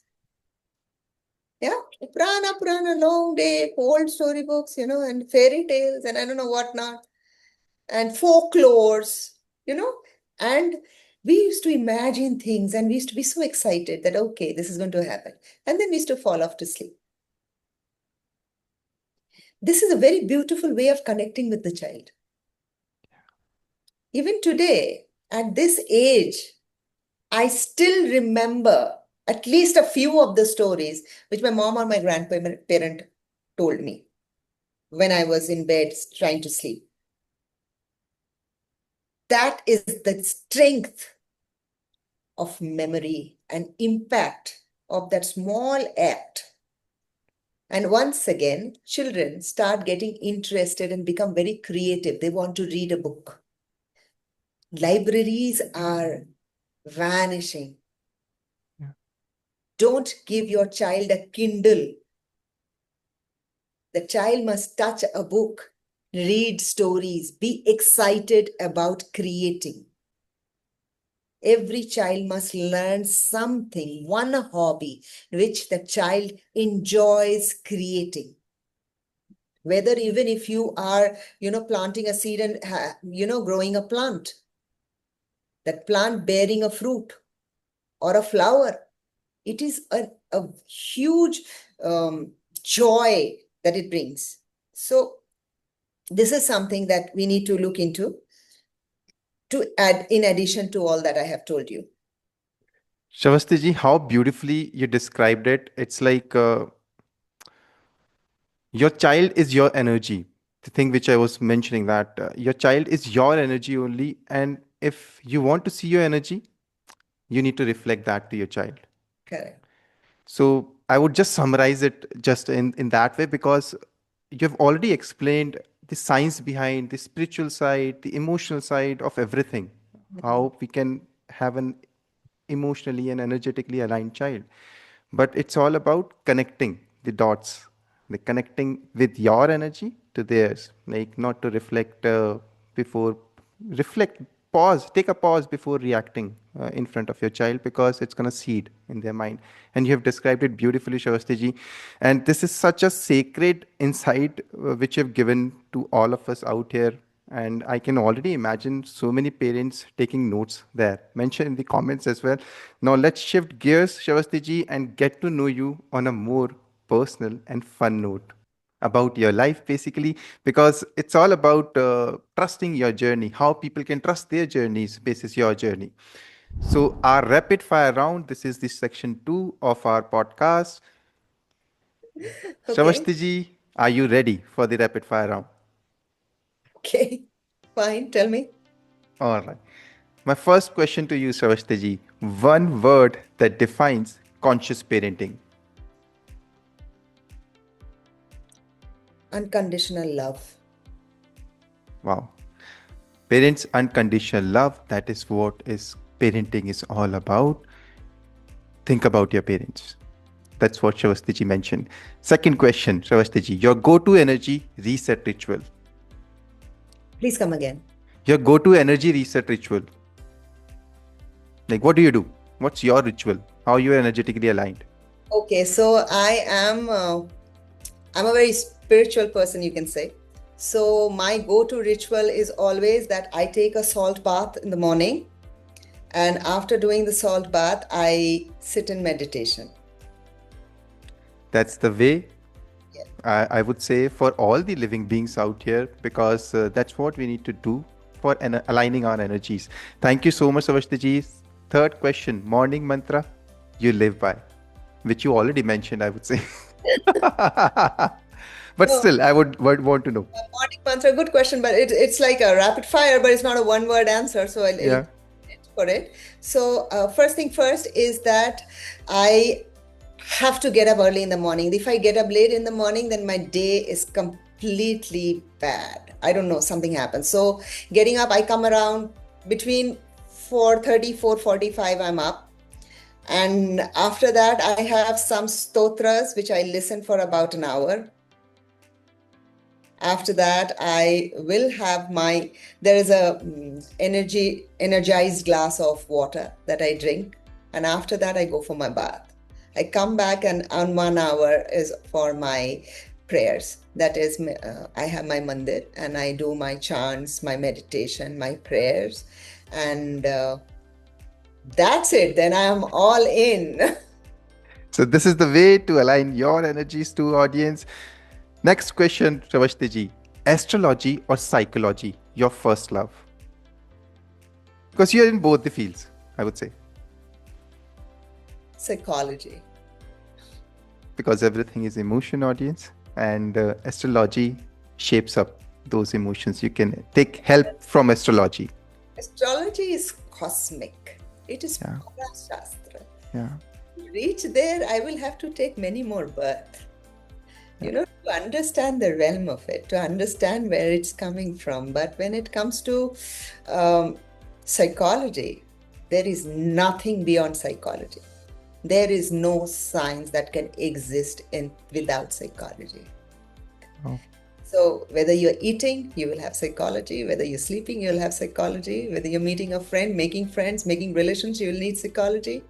Yeah, Purana, long day, old storybooks, and fairy tales, and I don't know what not, and folklores, you know, and we used to imagine things and we used to be so excited that, okay, this is going to happen. And then we used to fall off to sleep. This is a very beautiful way of connecting with the child. Even today, at this age, I still remember at least a few of the stories which my mom or my grandparent told me when I was in bed trying to sleep. That is the strength of memory and impact of that small act. And once again, children start getting interested and become very creative. They want to read a book. Libraries are vanishing. yeah. Don't give your child a Kindle. The child must touch a book, read stories, be excited about creating. Every child must learn something, one hobby which the child enjoys creating. Whether even if you are, planting a seed and, growing a plant, that plant bearing a fruit or a flower, it is a huge joy that it brings. So this is something that we need to look into to add in addition to all that I have told you. Shavasti ji, how beautifully you described it. It's like your child is your energy. The thing which I was mentioning, that your child is your energy only, and if you want to see your energy, you need to reflect that to your child. Correct. So I would just summarize it just in that way, because you've already explained the science behind the spiritual side, the emotional side of everything, Mhm. how we can have an emotionally and energetically aligned child. But it's all about connecting the dots, the connecting with your energy to theirs, like not to reflect before reflect, pause, take a pause before reacting in front of your child, because it's going to seed in their mind. And you have described it beautifully, Shavasti ji. And this is such a sacred insight which you've given to all of us out here. And I can already imagine so many parents taking notes there. Mention in the comments as well. Now let's shift gears, Shavasti ji, and get to know you on a more personal and fun note about your life, basically, because it's all about trusting your journey, how people can trust their journeys basis your journey. So our rapid fire round, this is the section 2 of our podcast. Okay. Shavasti ji, are you ready for the rapid fire round? Okay. Fine. Tell me. All right. My first question to you, Shavasti ji, one word that defines conscious parenting. Unconditional love. Wow. Parents' unconditional love, that is what is parenting is all about. think about your parents. That's what Shravastiji mentioned. Second question, Shravastiji, your go-to energy reset ritual. Please come again. Your go-to energy reset ritual. Like, what do you do? What's your ritual? How you are energetically aligned? Okay, so I'm a very spiritual person, you can say. So my go-to ritual is always that I take a salt bath in the morning, and after doing the salt bath, I sit in meditation. That's the way, Yeah. I would say, for all the living beings out here, because that's what we need to do for aligning our energies. Thank you so much, Savashtiji. Third question, morning mantra you live by, which you already mentioned, I would say. But No, still, I would want to know. morning mantra, good question, but it's like a rapid fire, but it's not a one-word answer, so I'll Yeah. for it. So first thing first is that I have to get up early in the morning. If I get up late in the morning, then my day is completely bad. I don't know, something happens. So getting up, I come around between 4:30, 4:45, I'm up. And after that, I have some stotras, which I listen for about an hour. After that, I will have there is a energized glass of water that I drink. And after that, I go for my bath. I come back, and on 1 hour is for my prayers. That is, I have my mandir and I do my chants, my meditation, my prayers. And that's it. Then I am all in. So this is the way to align your energies to audience. Next question, Shravastiji. Astrology or psychology, your first love? Because you're in both the fields, I would say. Psychology. Because everything is emotion, audience, and astrology shapes up those emotions. You can take help from astrology. Astrology is cosmic. It is Yeah. Parashastra. Yeah. To reach there, I will have to take many more births. To understand the realm of it, to understand where it's coming from. But when it comes to psychology, there is nothing beyond psychology. There is no science that can exist without psychology. Oh. So whether you're eating, you will have psychology. Whether you're sleeping, you'll have psychology. Whether you're meeting a friend, making friends, making relations, you will need psychology.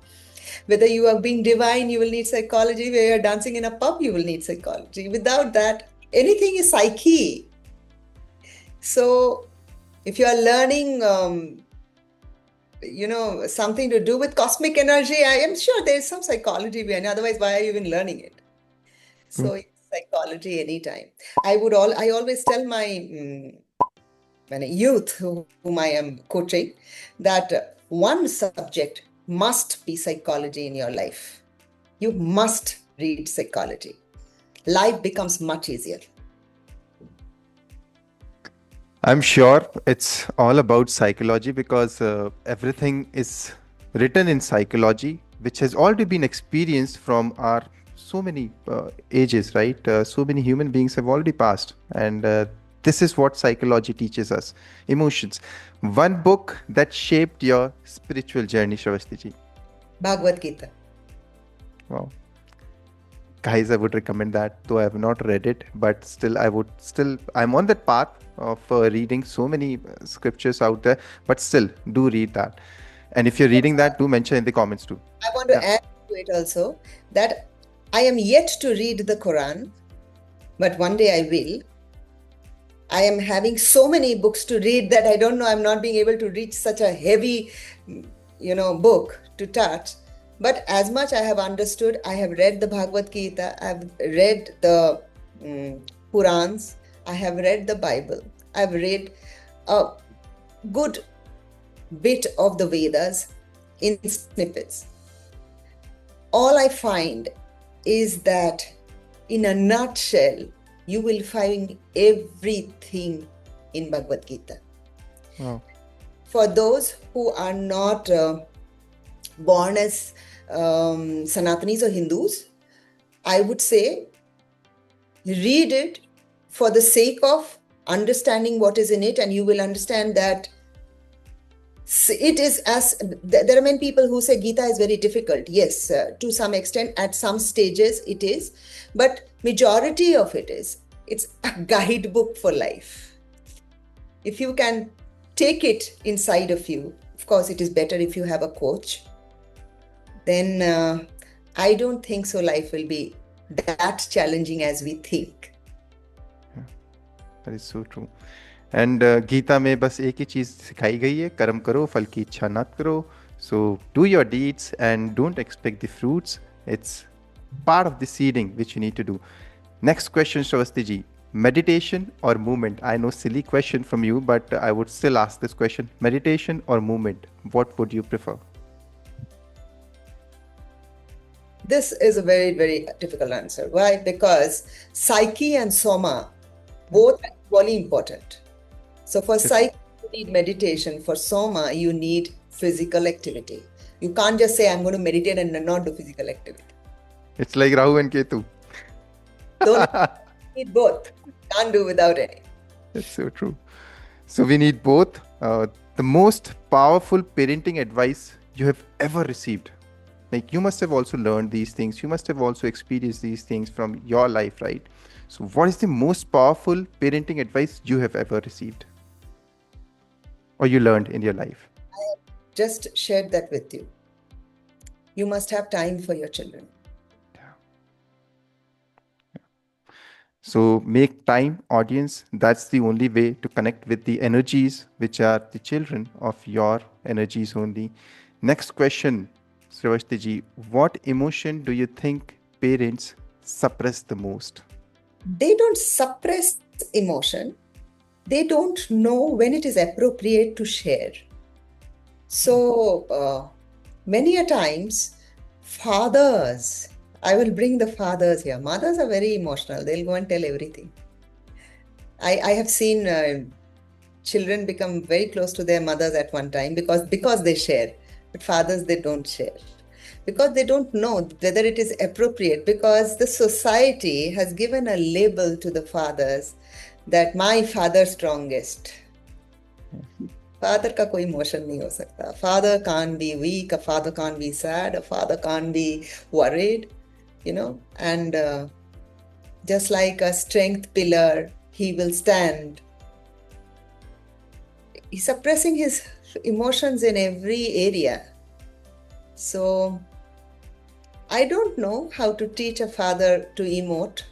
Whether you are being divine, you will need psychology. Whether you're dancing in a pub, you will need psychology. Without that, anything is psyche. So if you are learning, something to do with cosmic energy, I am sure there's some psychology behind it. Otherwise, why are you even learning it? So it's psychology anytime. I always tell my youth whom I am coaching that one subject must be psychology in your life. You must read psychology. Life becomes much easier. I'm sure it's all about psychology because everything is written in psychology, which has already been experienced from our so many ages, right? So many human beings have already passed. And this is what psychology teaches us, emotions. One book that shaped your spiritual journey, Shravastiji. Bhagavad Gita. Wow. Guys, I would recommend that, though I have not read it, but still I'm on that path of reading so many scriptures out there, but still do read that. And if you're reading that, do mention in the comments too. I want to add to it also that I am yet to read the Quran, but one day I will. I am having so many books to read that I don't know, I'm not being able to reach such a heavy, book to touch. But as much I have understood, I have read the Bhagavad Gita, I've read the Purans, I have read the Bible, I've read a good bit of the Vedas in snippets. All I find is that in a nutshell, you will find everything in Bhagavad Gita. Wow. For those who are not born as Sanatanis or Hindus, I would say read it for the sake of understanding what is in it, and you will understand that It is as there are many people who say Gita is very difficult. Yes, to some extent, at some stages it is, but majority of it's a guidebook for life. If you can take it inside of you, of course, it is better if you have a coach. Then I don't think so. Life will be that challenging as we think. That is so true. And Gita में बस एक ही चीज़ सिखाई गई है, कर्म करो, फल की इच्छा मत करो. So do your deeds and don't expect the fruits. It's part of the seeding which you need to do. Next question, Shravasti ji. Meditation or movement? I know, silly question from you, but I would still ask this question. Meditation or movement? What would you prefer? This is a very, very difficult answer. Why? Because psyche and soma both are equally important. So for psyche, you need meditation. For soma, you need physical activity. You can't just say, I'm going to meditate and not do physical activity. It's like Rahu and Ketu. Don't need both. Can't do without any. That's so true. So we need both. The most powerful parenting advice you have ever received. Like, you must have also learned these things. You must have also experienced these things from your life, right? So what is the most powerful parenting advice you have ever received or you learned in your life? I have just shared that with you. You must have time for your children. So make time, audience. That's the only way to connect with the energies, which are the children of your energies only. Next question, Shravasti ji. What emotion do you think parents suppress the most? They don't suppress emotion. They don't know when it is appropriate to share. So many a times, fathers, I will bring the fathers here. Mothers are very emotional. They'll go and tell everything. I have seen children become very close to their mothers at one time because they share. But fathers, they don't share. Because they don't know whether it is appropriate. Because the society has given a label to the fathers that my father strongest. Father का कोई emotion नहीं हो सकता. Father can't be weak. A father can't be sad. A father can't be worried. And just like a strength pillar, he will stand. He's suppressing his emotions in every area. So I don't know how to teach a father to emote,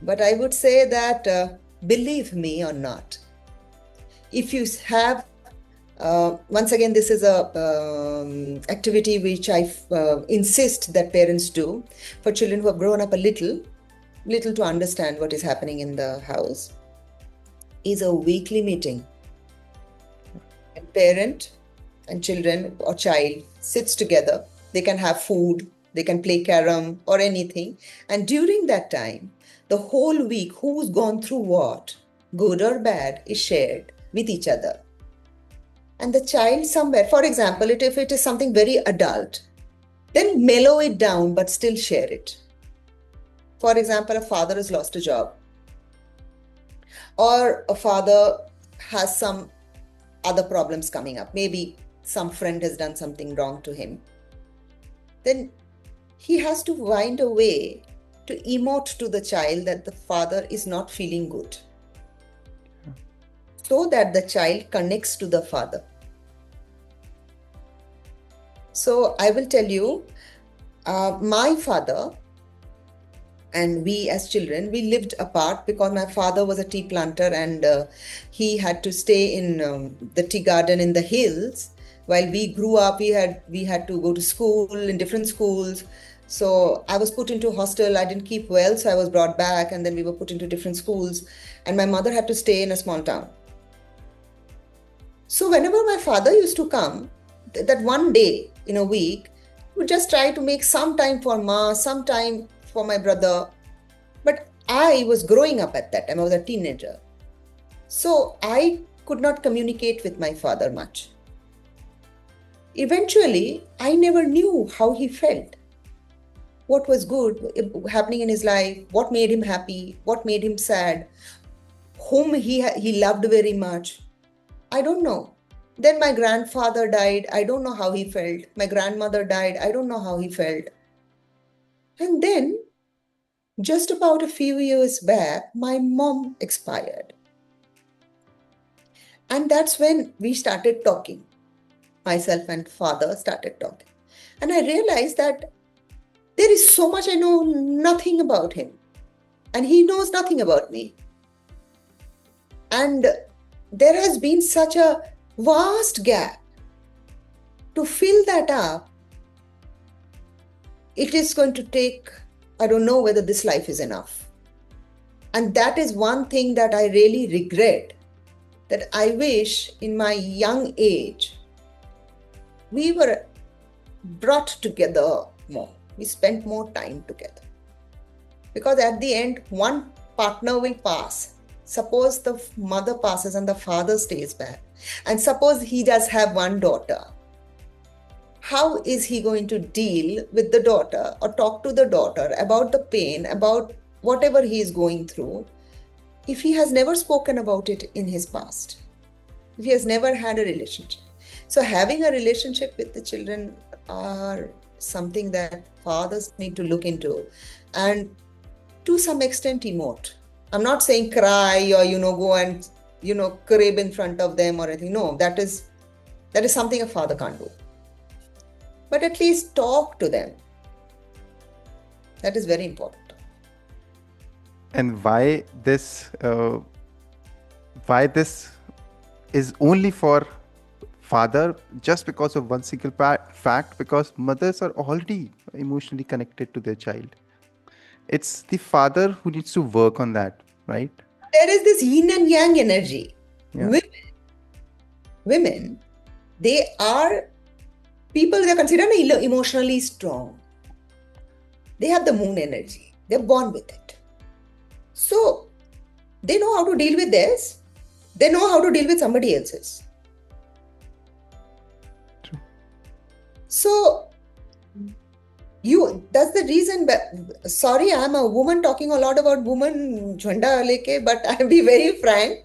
but I would say that believe me or not, if you have once again, this is a activity which I insist that parents do for children who have grown up a little to understand what is happening in the house, is a weekly meeting. And parent and children or child sits together. They can have food, they can play carom or anything. And during that time, the whole week, who's gone through what, good or bad, is shared with each other. And the child somewhere, for example, if it is something very adult, then mellow it down but still share it. For example, a father has lost a job, or a father has some other problems coming up. Maybe some friend has done something wrong to him. Then he has to find a way to emote to the child that the father is not feeling good, so that the child connects to the father. So I will tell you, my father and we as children, we lived apart because my father was a tea planter and he had to stay in the tea garden in the hills. While we grew up, we had to go to school in different schools. So I was put into a hostel. I didn't keep well, so I was brought back, and then we were put into different schools. And my mother had to stay in a small town. So whenever my father used to come, that one day in a week, would just try to make some time for Ma, some time for my brother. But I was growing up at that time. I was a teenager. So I could not communicate with my father much. Eventually, I never knew how he felt. What was good happening in his life, what made him happy, what made him sad, whom he loved very much. I don't know. Then my grandfather died. I don't know how he felt. My grandmother died. I don't know how he felt. And then, just about a few years back, my mom expired. And that's when we started talking. Myself and father started talking. And I realized that there is so much I know nothing about him. And he knows nothing about me. And there has been such a vast gap. To fill that up, it is going to take, I don't know whether this life is enough. And that is one thing that I really regret, that I wish in my young age, we were brought together more. We spent more time together. Because at the end, one partner will pass. Suppose the mother passes and the father stays back. And suppose he does have one daughter. How is he going to deal with the daughter or talk to the daughter about the pain, about whatever he is going through, if he has never spoken about it in his past, if he has never had a relationship? So having a relationship with the children are something that fathers need to look into, and to some extent emote. I'm not saying cry or, go and, crib in front of them or anything. No, that is something a father can't do. But at least talk to them. That is very important. And why this is only for father, just because of one single fact, because mothers are already emotionally connected to their child. It's the father who needs to work on that, right? There is this yin and yang energy. Yeah. Women, they are people, they are considered emotionally strong. They have the moon energy. They're born with it. So they know how to deal with theirs. They know how to deal with somebody else's. True. So that's the reason. Sorry, I'm a woman talking a lot about woman jhanda leke, but I'll be very frank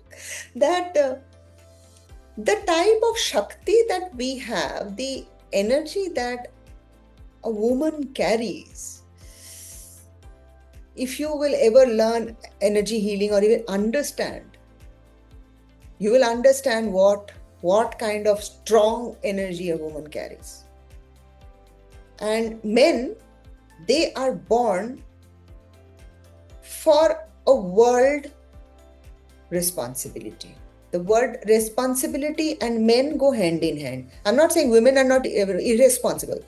that the type of Shakti that we have, the energy that a woman carries, if you will ever learn energy healing or even understand, you will understand what kind of strong energy a woman carries. And men, they are born for a world responsibility. The word responsibility and men go hand in hand. I'm not saying women are not irresponsible.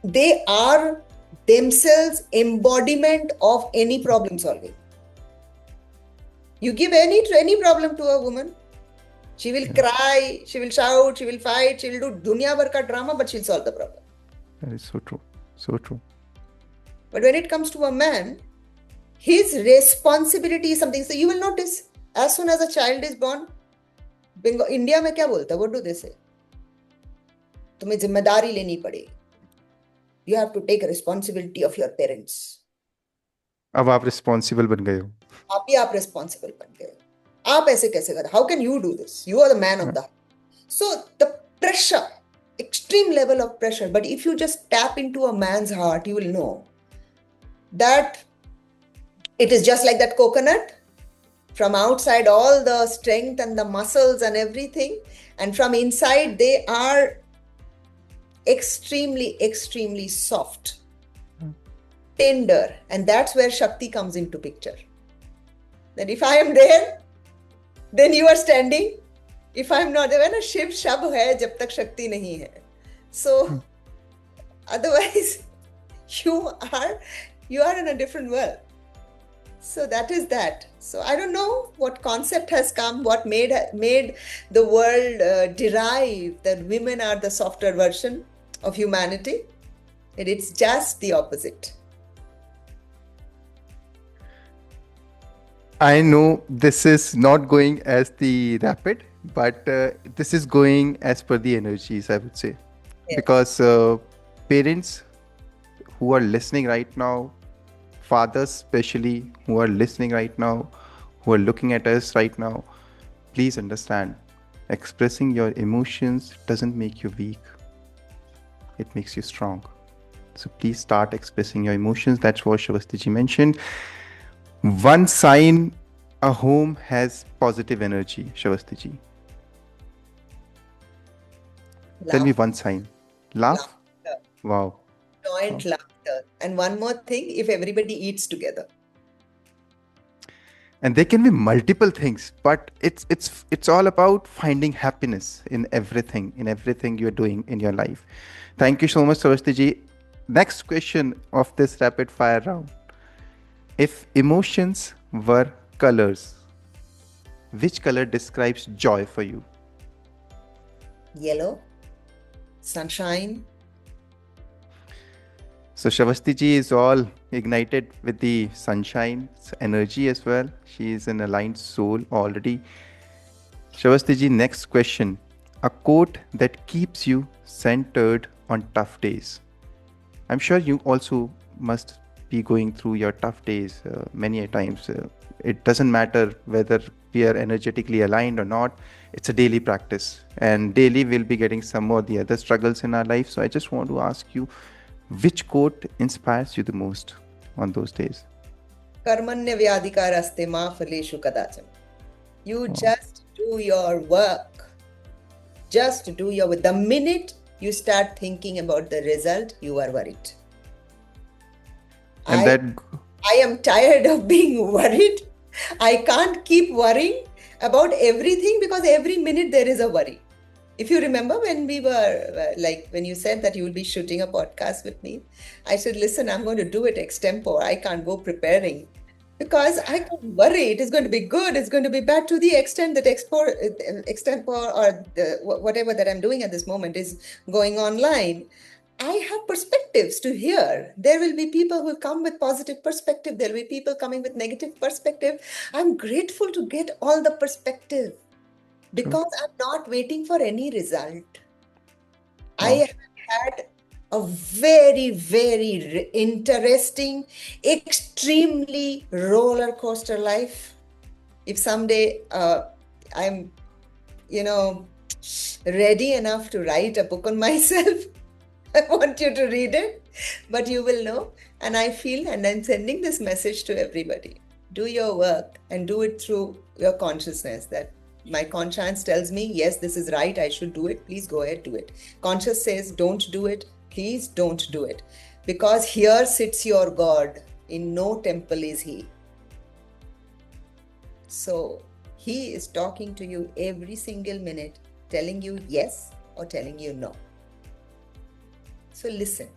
They are themselves embodiment of any problem solving. You give any problem to a woman, she will cry, she will shout, she will fight, she will do dunya bhar ka drama, but she'll solve the problem. That is so true. So true. But when it comes to a man, his responsibility is something. So you will notice, as soon as a child is born, India में क्या बोलता है? What do they say? तुम्हें जिम्मेदारी लेनी पड़ेगी. You have to take responsibility of your parents. अब आप responsible बन गए हो. आप responsible बन गए हो. आप ऐसे कैसे कर? How can you do this? You are the man of the house. So the pressure, extreme level of pressure. But if you just tap into a man's heart, you will know that it is just like that coconut. From outside, all the strength and the muscles and everything. And from inside, they are extremely, extremely soft, tender. And that's where Shakti comes into picture. That if I am there, then you are standing. If I am not there, when a Shiv Shab hai, jab tak Shakti nahi hai. So, otherwise, you are in a different world. So that is that. So I don't know what concept has come, what made the world derive that women are the softer version of humanity. And it's just the opposite. I know this is not going as the rapid, but this is going as per the energies, I would say. Yes. Because parents who are listening right now, fathers especially who are listening right now, who are looking at us right now, please understand, Expressing your emotions doesn't make you weak, it makes you strong. So please start expressing your emotions. That's what Shravasti mentioned. One sign a home has positive energy, Shravasti. Tell me Laugh, one sign. Laugh? laughter, Wow. joint Wow. laughter. And one more thing, if everybody eats together. And there can be multiple things, but it's all about finding happiness in everything you're doing in your life. Thank you so much, Sarvasti ji. Next question of this rapid fire round: if emotions were colors, which color describes joy for you? Yellow, sunshine. So Shravasti ji is all ignited with the sunshine energy as well. She is an aligned soul already. Shravasti ji, next question. A quote that keeps you centered on tough days. I'm sure you also must be going through your tough days many a times. It doesn't matter whether we are energetically aligned or not. It's a daily practice, and daily we'll be getting some or the other struggles in our life. So I just want to ask you, which quote inspires you the most on those days? Karmanya vyadikaraste ma phaleshu kadacham. You Oh, just do your work. Just do your work. The minute you start thinking about the result, you are worried. and I that I am tired of being worried. I can't keep worrying about everything because every minute there is a worry. If you remember when we were like when you said that you will be shooting a podcast with me, I said, listen, I'm going to do it extempore. I can't go preparing because I can't worry. It is going to be good. It's going to be bad to the extent that extempore or whatever that I'm doing at this moment is going online. I have perspectives to hear. There will be people who will come with positive perspective. There will be people coming with negative perspective. I'm grateful to get all the perspective true. because I'm not waiting for any result. I Wow. have had a very, very interesting, extremely roller coaster life. If someday I'm, ready enough to write a book on myself, I want you to read it, but you will know. And I feel, and I'm sending this message to everybody: do your work and do it through your consciousness. That my conscience tells me, yes, this is right, I should do it. Please go ahead, do it. Conscious says, don't do it. Please don't do it. Because here sits your God. In no temple is He. So He is talking to you every single minute, telling you yes or telling you no. So listen.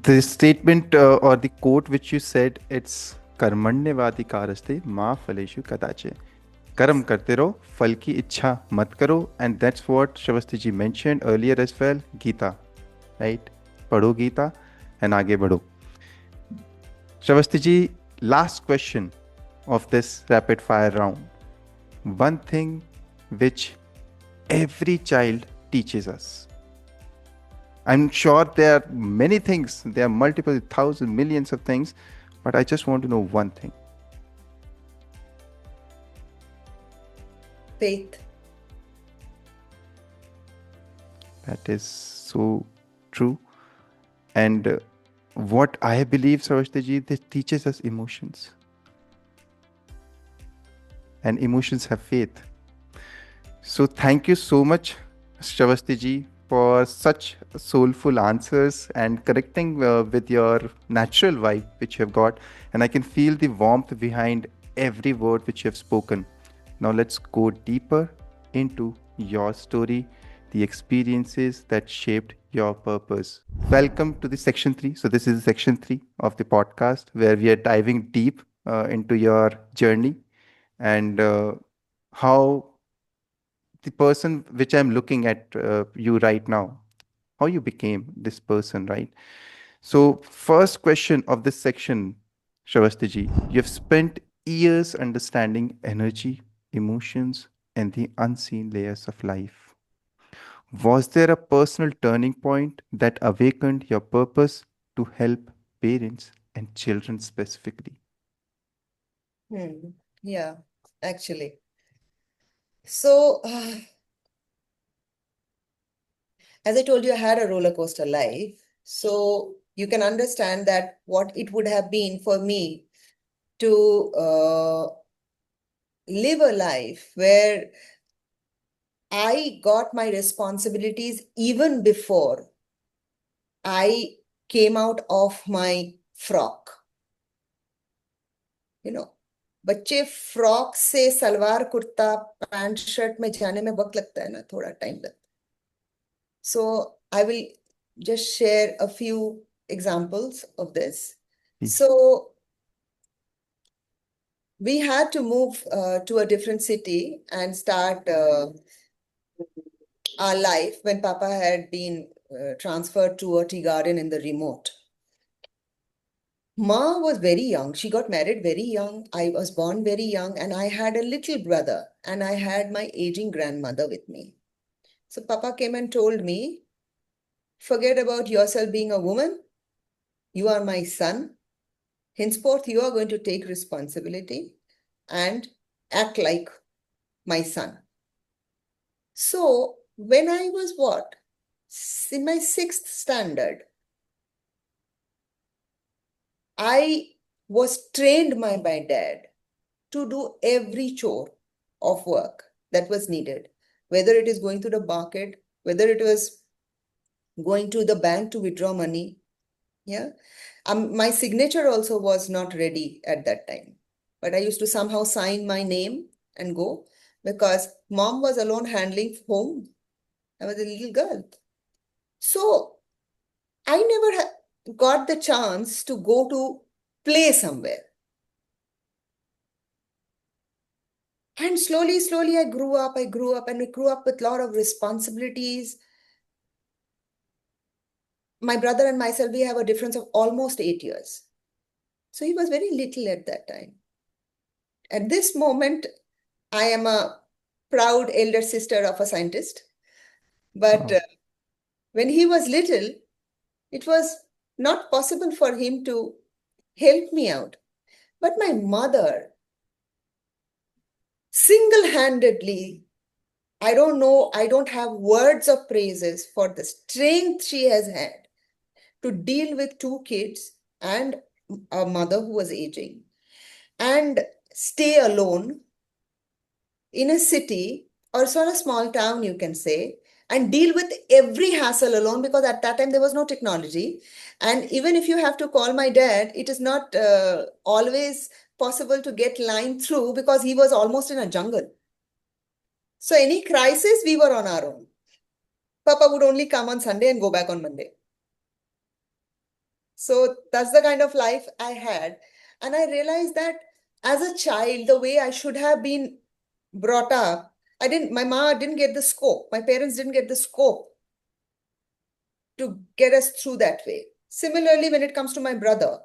The statement or the quote which you said, it's कर्मण्यवाधिकारस्ते मा फलेषु कदाचे. कर्म करते रहो, फल की इच्छा मत करो. And that's what Shravasti ji mentioned earlier as well. Gita, right? पढ़ो गीता and आगे बढ़ो. Shravasti ji, last question of this rapid fire round. One thing which every child teaches us. I'm sure there are many things, there are multiple thousand millions of things, but I just want to know one thing. Faith. That is so true. And what I believe, Sarvashtaji, this teaches us emotions. And emotions have faith. So thank you so much, Shravasti for such soulful answers and connecting with your natural vibe which you have got. And I can feel the warmth behind every word which you have spoken. Now let's go deeper into your story, the experiences that shaped your purpose. Welcome to the section 3. So this is section 3 of the podcast where we are diving deep into your journey and how the person which I'm looking at you right now, how you became this person, right? So, first question of this section, Shravastiji, you have spent years understanding energy, emotions, and the unseen layers of life. Was there a personal turning point that awakened your purpose to help parents and children specifically? Yeah, actually. So As I told you, I had a roller coaster life. So you can understand that what it would have been for me to live a life where I got my responsibilities even before I came out of my frock. You know, बच्चे frock से salwar kurta pant shirt में जाने में वक्त लगता है ना, थोड़ा टाइम लगता है. So I will just share a few examples of this. Please. So we had to move to a different city and start our life when Papa had been transferred to a tea garden in the remote. Ma was very young. She got married very young. I was born very young, and I had a little brother, and I had my aging grandmother with me. So Papa came and told me, forget about yourself being a woman. You are my son. Henceforth, you are going to take responsibility and act like my son. So when I was what? In my 6th standard, I was trained by my dad to do every chore of work that was needed, whether it is going to the market, whether it was going to the bank to withdraw money. Yeah. My signature also was not ready at that time, but I used to somehow sign my name and go because mom was alone handling home. I was a little girl. So I never got the chance to go to play somewhere. And slowly, slowly, I grew up and I grew up with a lot of responsibilities. My brother and myself, we have a difference of almost 8 years. So he was very little at that time. At this moment, I am a proud elder sister of a scientist. But Wow. when he was little, it was not possible for him to help me out. But my mother, single-handedly, I don't know, I don't have words of praises for the strength she has had to deal with 2 kids and a mother who was aging and stay alone in a city or sort of small town, you can say, and deal with every hassle alone because at that time there was no technology. And even if you have to call my dad, it is not always possible to get line through because he was almost in a jungle. So any crisis, we were on our own. Papa would only come on Sunday and go back on Monday. So that's the kind of life I had. And I realized that as a child, the way I should have been brought up, my mom didn't get the scope. My parents didn't get the scope to get us through that way. Similarly, when it comes to my brother,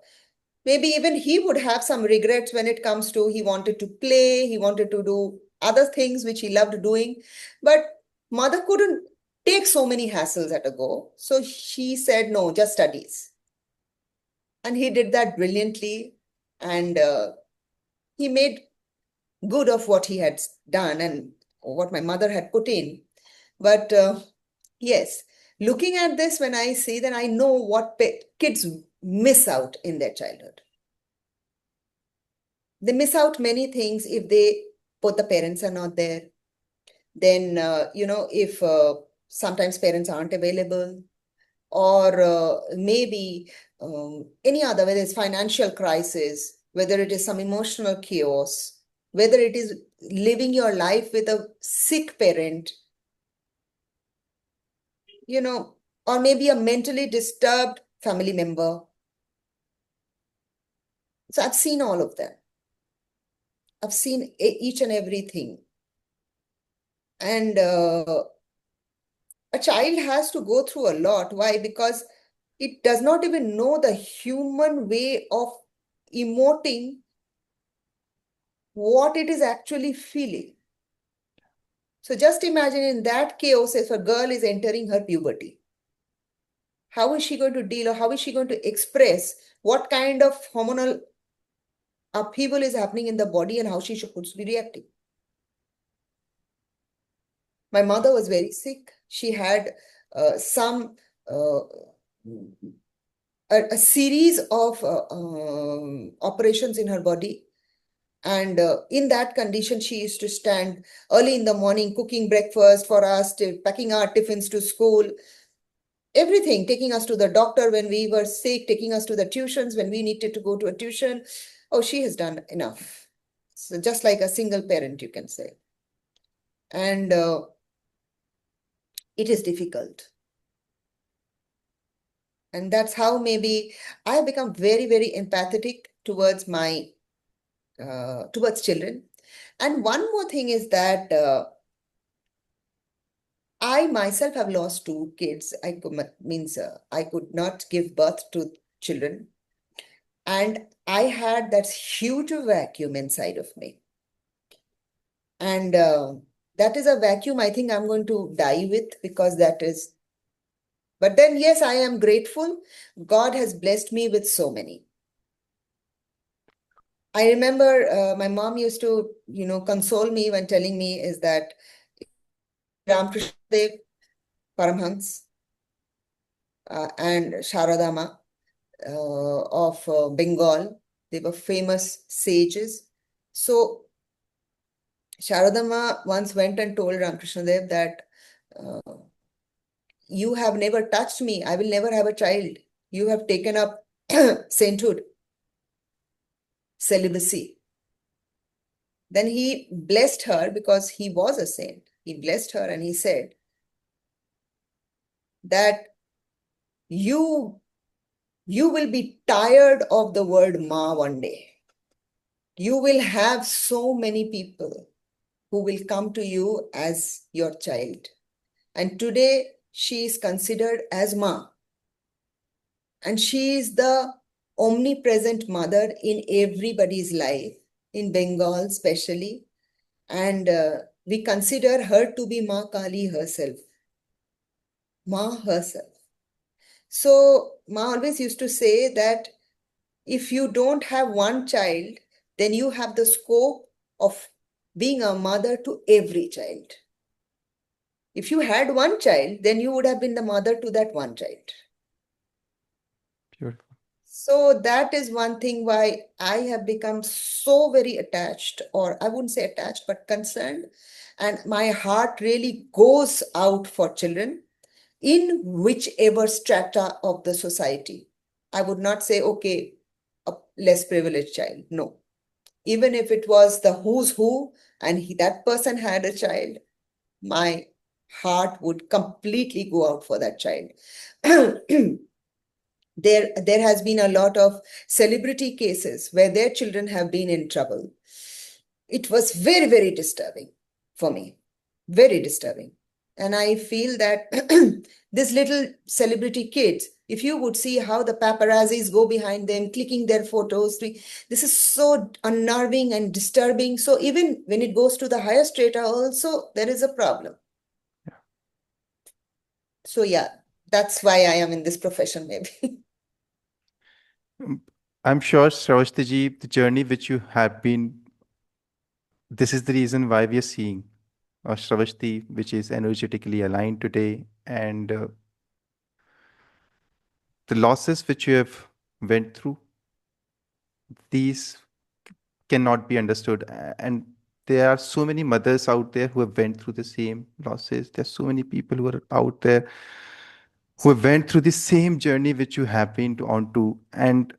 maybe even he would have some regrets when it comes to he wanted to play, he wanted to do other things which he loved doing. But mother couldn't take so many hassles at a go. So she said, no, just studies. And he did that brilliantly. And he made good of what he had done and what my mother had put in. But yes, looking at this, when I see, then I know what kids miss out in their childhood. They miss out many things if both the parents are not there. Then, if sometimes parents aren't available, or maybe any other, whether it's financial crisis, whether it is some emotional chaos, whether it is living your life with a sick parent, or maybe a mentally disturbed family member. So I've seen all of them. I've seen each and everything. And a child has to go through a lot. Why? Because it does not even know the human way of emoting what it is actually feeling. So just imagine in that chaos, if a girl is entering her puberty, how is she going to deal or how is she going to express what kind of hormonal upheaval is happening in the body and how she should be reacting? My mother was very sick. She had some a series of operations in her body. And in that condition, she used to stand early in the morning, cooking breakfast for us, packing our tiffins to school, everything, taking us to the doctor when we were sick, taking us to the tuitions when we needed to go to a tuition. Oh, she has done enough. So just like a single parent, you can say. And it is difficult. And that's how maybe I have become very, very empathetic towards towards children. And one more thing is that I myself have lost two kids. I could not give birth to children, and I had that huge vacuum inside of me, and that is a vacuum I think I'm going to die with, because that is. But then, yes, I am grateful. God has blessed me with so many. I remember my mom used to, console me when telling me is that Ramakrishna Dev, Paramhans, and Sharadama of Bengal. They were famous sages. So Sharadama once went and told Ramakrishna Dev that uh, you have never touched me. I will never have a child. You have taken up sainthood, celibacy. Then he blessed her because he was a saint. He blessed her and he said that you you will be tired of the word ma one day. You will have so many people who will come to you as your child. And today she is considered as ma. And she is the omnipresent mother in everybody's life, in Bengal especially. And we consider her to be Ma Kali herself. Ma herself. So Ma always used to say that if you don't have one child, then you have the scope of being a mother to every child. If you had one child, then you would have been the mother to that one child. Beautiful. So that is one thing why I have become so very attached, or I wouldn't say attached, but concerned. And my heart really goes out for children in whichever strata of the society. I would not say, okay, a less privileged child. No. Even if it was the who's who and that person had a child, my heart would completely go out for that child. There has been a lot of celebrity cases where their children have been in trouble. It was very, very disturbing for me. Very disturbing. And I feel that these little celebrity kids, if you would see how the paparazzis go behind them, clicking their photos, this is so unnerving and disturbing. So even when it goes to the higher strata also, there is a problem. Yeah. So yeah, that's why I am in this profession maybe. I'm sure, Shravasti ji, the journey which you have been, this is the reason why we are seeing a Shravasti which is energetically aligned today, and the losses which you have went through, these cannot be understood. And there are so many mothers out there who have went through the same losses. There's so many people who are out there who have went through the same journey which you have been onto, and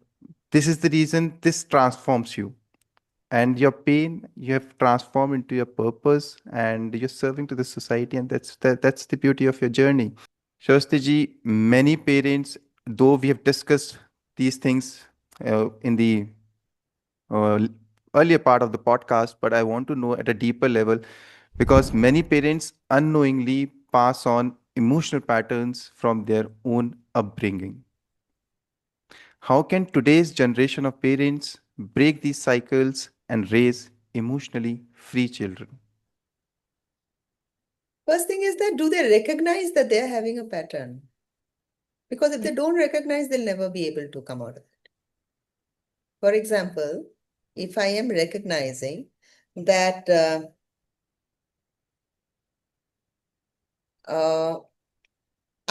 this is the reason this transforms you, and your pain you have transformed into your purpose, and you're serving to the society, and that's the beauty of your journey. Shastri ji, many parents, though we have discussed these things in the uh, earlier part of the podcast, but I want to know at a deeper level, because many parents unknowingly pass on emotional patterns from their own upbringing. How can today's generation of parents break these cycles and raise emotionally free children? First thing is that do they recognize that they're having a pattern? Because if they don't recognize, they'll never be able to come out of it. For example, if I am recognizing that uh,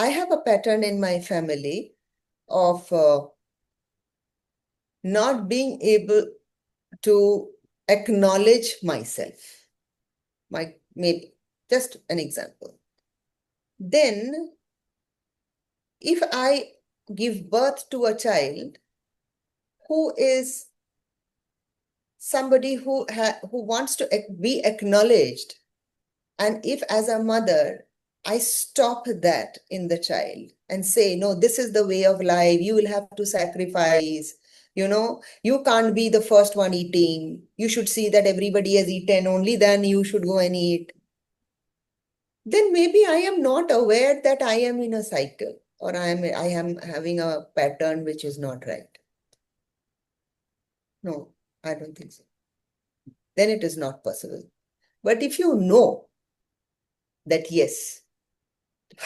I have a pattern in my family of not being able to acknowledge myself. Maybe just an example. Then, if I give birth to a child who is somebody who wants to be acknowledged, and if as a mother I stop that in the child and say, no, this is the way of life, you will have to sacrifice, you can't be the first one eating, you should see that everybody has eaten, only then you should go and eat, then maybe I am not aware that I am in a cycle, or I am having a pattern which is not right. No, I don't think so. Then it is not possible. But if you know that, yes,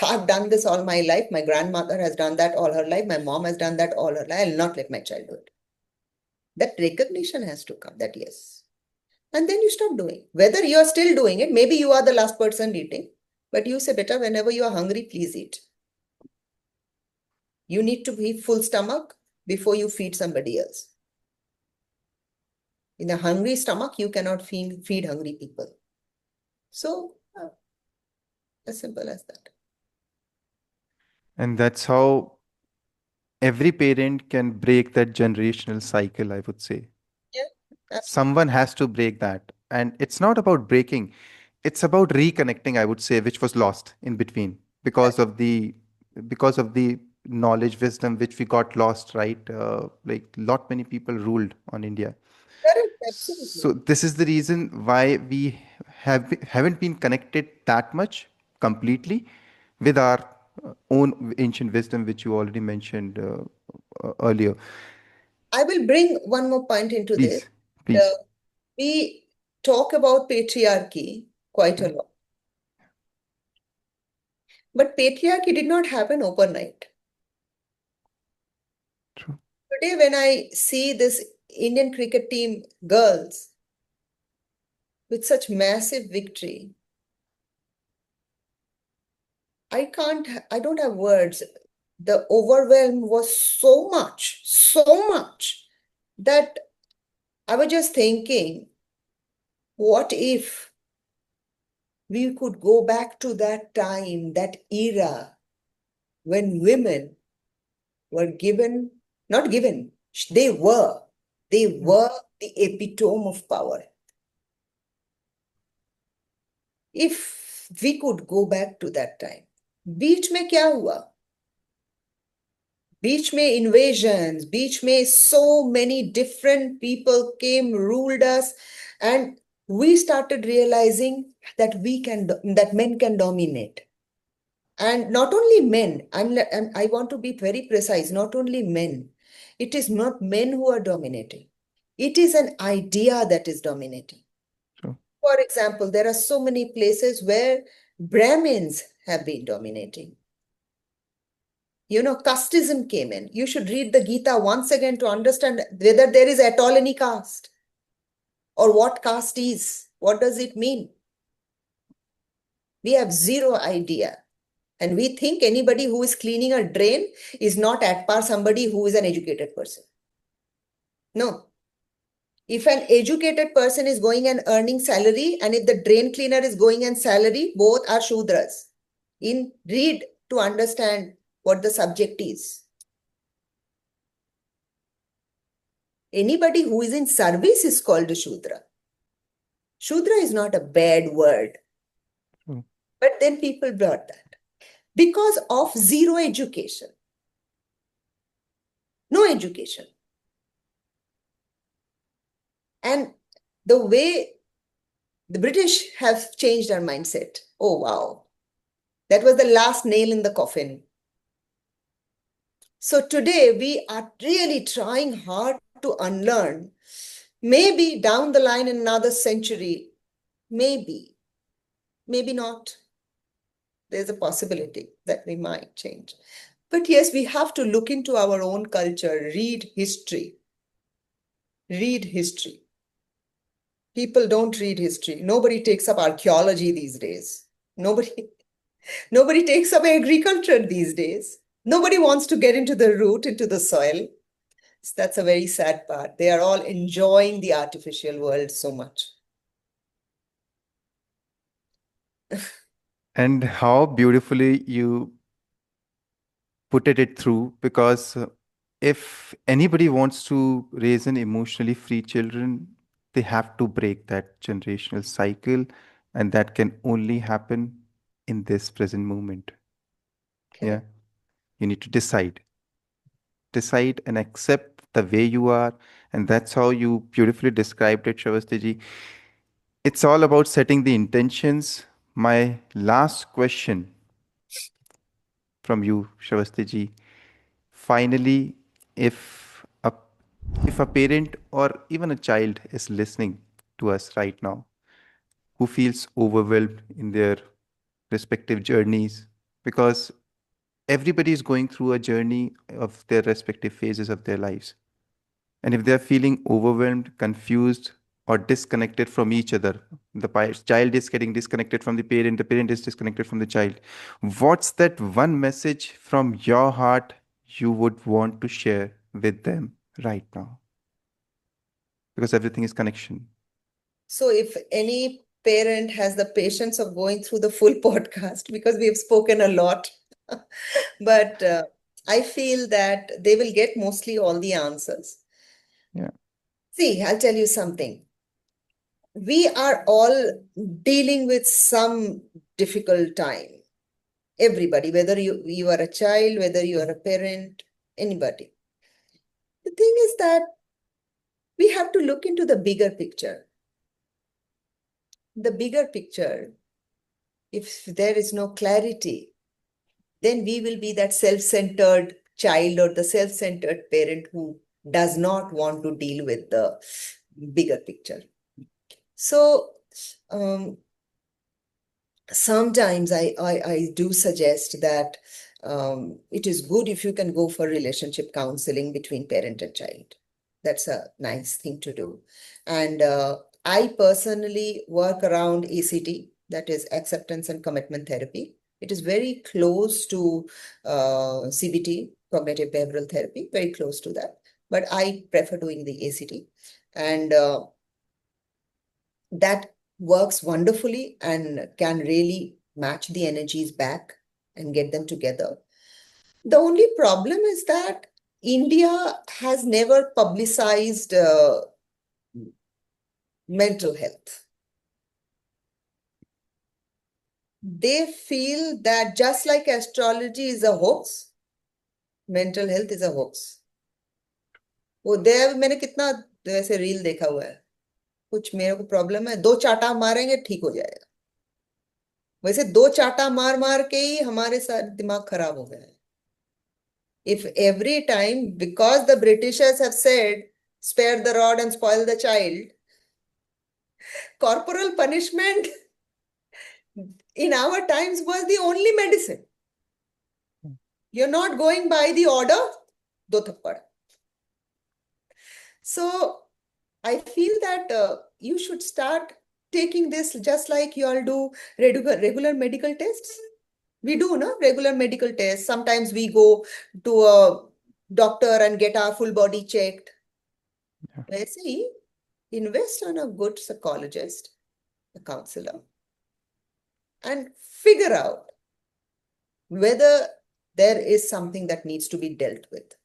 I've done this all my life, my grandmother has done that all her life, my mom has done that all her life, I'll not let my child do it. That recognition has to come, that yes. And then you stop doing. Whether you are still doing it, maybe you are the last person eating, but you say, better, whenever you are hungry, please eat. You need to be full stomach before you feed somebody else. In a hungry stomach, you cannot feed hungry people. So, as simple as that. And that's how every parent can break that generational cycle, I would say. Yeah, absolutely. Someone has to break that. And it's not about breaking, it's about reconnecting, I would say, which was lost in between because of the knowledge, wisdom which we got lost, right? Like lot many people ruled on India. Correct, absolutely. So this is the reason why we haven't been connected that much completely with our own ancient wisdom, which you already mentioned earlier. I will bring one more point into this. Please, please. We talk about patriarchy quite a Right. lot. But patriarchy did not happen overnight. True. Today, when I see this Indian cricket team girls with such massive victory, I don't have words. The overwhelm was so much that I was just thinking, what if we could go back to that time, that era, when women were not given, they were the epitome of power. If we could go back to that time. बीच में क्या हुआ? बीच में invasions, बीच में so many different people came, ruled us, and we started realizing that men can dominate. And not only men, I want to be very precise, not only men. It is not men who are dominating. It is an idea that is dominating. True. For example, there are so many places where Brahmins have been dominating. Casteism came in. You should read the Gita once again to understand whether there is at all any caste, or what caste is. What does it mean? We have zero idea. And we think anybody who is cleaning a drain is not at par somebody who is an educated person. No. If an educated person is going and earning salary, and if the drain cleaner is going and salary, both are Shudras. Read to understand what the subject is. Anybody who is in service is called a Shudra. Shudra is not a bad word. True. But then people brought that. Because of zero education. No education. And the way the British have changed our mindset. Oh, wow. That was the last nail in the coffin. So today we are really trying hard to unlearn. Maybe down the line in another century, maybe not. There's a possibility that we might change. But yes, we have to look into our own culture, read history. Read history. People don't read history. Nobody takes up archaeology these days. Nobody. Nobody takes up agriculture these days. Nobody wants to get into the root, into the soil. So that's a very sad part. They are all enjoying the artificial world so much. And how beautifully you put it through, because if anybody wants to raise an emotionally free children, they have to break that generational cycle, and that can only happen in this present moment. Yeah, Correct. you need to decide and accept the way you are, and that's how you beautifully described it, Shravastiji. It's all about setting the intentions. My last question from you, Shravastiji. Finally, if a if a parent or even a child is listening to us right now, who feels overwhelmed in their respective journeys, because everybody is going through a journey of their respective phases of their lives. And if they're feeling overwhelmed, confused, or disconnected from each other, child is getting disconnected from the parent is disconnected from the child. What's that one message from your heart you would want to share with them right now? Because everything is connection. So if any parent has the patience of going through the full podcast, because we've spoken a lot, but I feel that they will get mostly all the answers. Yeah. See, I'll tell you something. We are all dealing with some difficult time. Everybody, whether you are a child, whether you are a parent, anybody. The thing is that we have to look into the bigger picture. The bigger picture, if there is no clarity, then we will be that self-centered child or the self-centered parent who does not want to deal with the bigger picture. So sometimes I do suggest that it is good if you can go for relationship counseling between parent and child. That's a nice thing to do. And I personally work around ACT, that is acceptance and commitment therapy. It is very close to CBT, cognitive behavioral therapy, very close to that. But I prefer doing the ACT. And that works wonderfully and can really match the energies back and get them together. The only problem is that India has never publicized mental health. They feel that just like astrology is a hoax, mental health is a hoax. वो देव मैंने कितना वैसे reel देखा हुआ है, कुछ मेरे को प्रॉब्लम है, दो चाटा मारेंगे ठीक हो जाएगा. वैसे दो चाटा मार मार के ही हमारे साथ दिमाग खराब हो गया है. If every time, because the Britishers have said, spare the rod and spoil the child, corporal punishment in our times was the only medicine. You're not going by the order, do thappad. So I feel that you should start taking this just like you all do regular medical tests. We do, no? Regular medical tests. Sometimes we go to a doctor and get our full body checked. Let's see, invest on a good psychologist, a counselor, and figure out whether there is something that needs to be dealt with.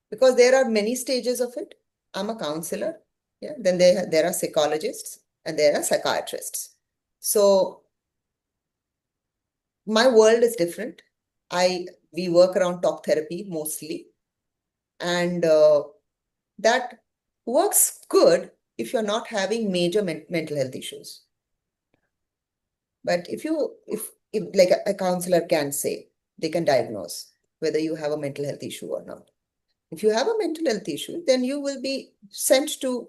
Because there are many stages of it. I'm a counselor. Yeah. Then there are psychologists and there are psychiatrists. So my world is different. We work around talk therapy mostly. And that works good if you're not having major mental health issues. But if like a counselor can say, they can diagnose whether you have a mental health issue or not. If you have a mental health issue, then you will be sent to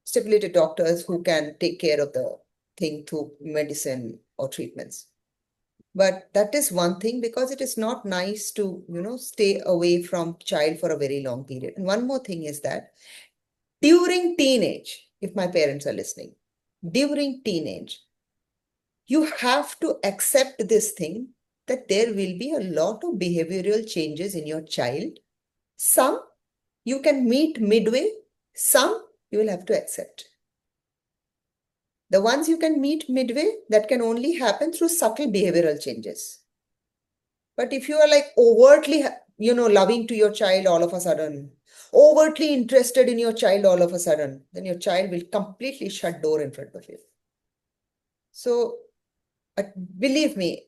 stipulated doctors who can take care of the thing through medicine or treatments. But that is one thing, because it is not nice to, stay away from child for a very long period. And one more thing is that during teenage, if my parents are listening, during teenage, you have to accept this thing that there will be a lot of behavioral changes in your child. Some you can meet midway, some you will have to accept. The ones you can meet midway, that can only happen through subtle behavioral changes. But if you are like overtly, loving to your child all of a sudden, overtly interested in your child all of a sudden, then your child will completely shut door in front of you. So believe me,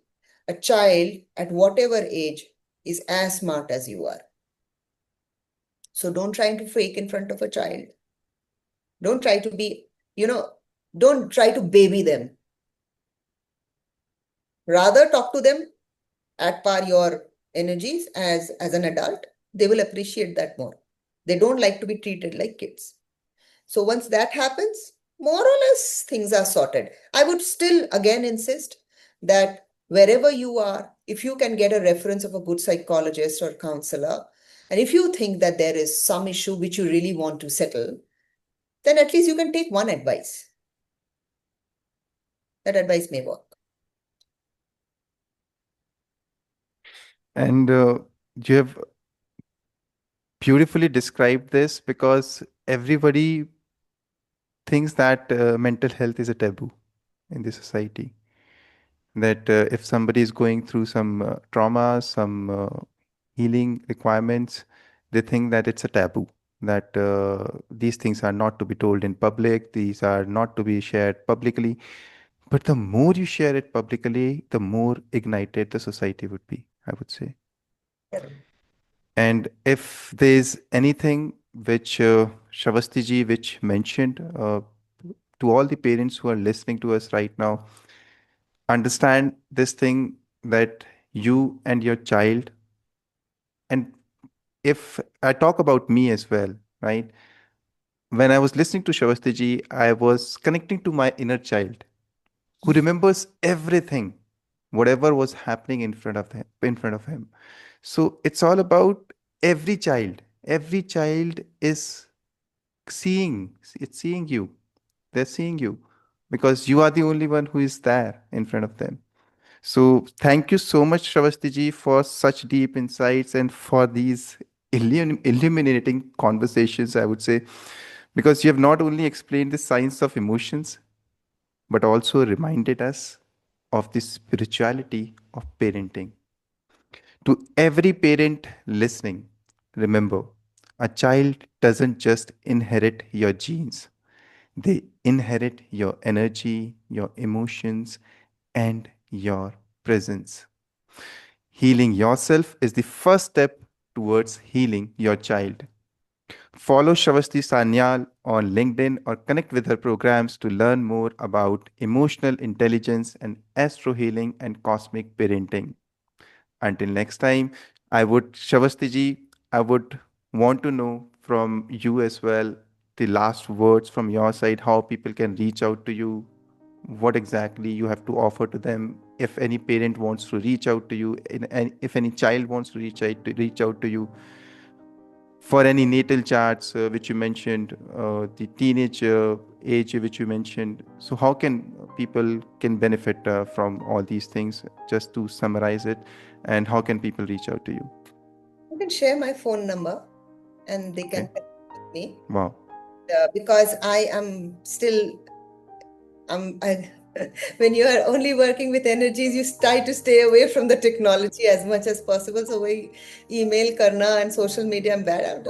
a child at whatever age is as smart as you are. So don't try to fake in front of a child. Don't try to be, don't try to baby them. Rather talk to them at par your energies as an adult. They will appreciate that more. They don't like to be treated like kids. So once that happens, more or less things are sorted. I would still again insist that wherever you are, if you can get a reference of a good psychologist or counselor, and if you think that there is some issue which you really want to settle, then at least you can take one advice. That advice may work. And you have beautifully described this, because everybody thinks that mental health is a taboo in the society. That if somebody is going through some trauma, some healing requirements, they think that it's a taboo, that these things are not to be told in public, these are not to be shared publicly. But the more you share it publicly, the more ignited the society would be, I would say. And if there's anything which Shravasti ji which mentioned to all the parents who are listening to us right now, understand this thing, that you and your child, and if I talk about me as well, right? When I was listening to Shravasti ji, I was connecting to my inner child who remembers everything, whatever was happening in front of him. So it's all about every child. Every child is it's seeing you. They're seeing you because you are the only one who is there in front of them. So thank you so much, Shravasti ji, for such deep insights and for these illuminating conversations, I would say, because you have not only explained the science of emotions, but also reminded us of the spirituality of parenting. To every parent listening, remember, a child doesn't just inherit your genes, they inherit your energy, your emotions, and your presence. Healing yourself is the first step towards healing your child. Follow Shravasti Sanyal on LinkedIn or connect with her programs to learn more about emotional intelligence and astro healing and cosmic parenting. Until next time, Shravasti ji, I would want to know from you as well the last words from your side, how people can reach out to you, what exactly you have to offer to them. If any parent wants to reach out to you, if any child wants to reach out to you for any natal charts which you mentioned, the teenage age which you mentioned. So how can people can benefit from all these things? Just to summarize it, and how can people reach out to you? You can share my phone number and they can Okay. connect with me. Wow. Because I am still, when you are only working with energies, you try to stay away from the technology as much as possible. So, we email karna and social media, I'm bad.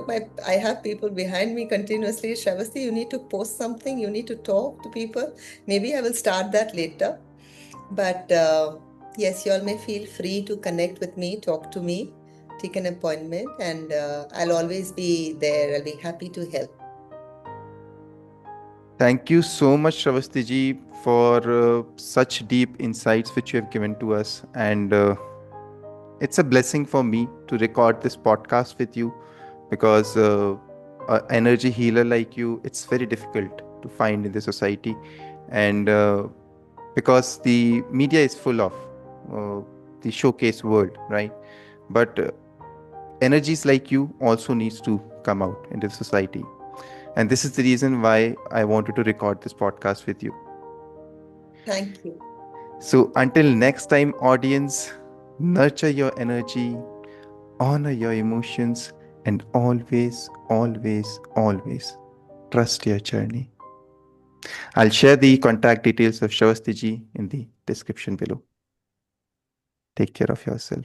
I have people behind me continuously. Shravasti, you need to post something, you need to talk to people. Maybe I will start that later. But yes, you all may feel free to connect with me, talk to me, take an appointment, and I'll always be there. I'll be happy to help. Thank you so much, Shravasti ji, for such deep insights which you have given to us. And it's a blessing for me to record this podcast with you, because an energy healer like you, it's very difficult to find in the society. And because the media is full of uh, the showcase world, right? But energies like you also needs to come out into the society. And this is the reason why I wanted to record this podcast with you. Thank you. So until next time, audience, nurture your energy, honor your emotions, and always, always, always trust your journey. I'll share the contact details of Shravasti ji in the description below. Take care of yourself.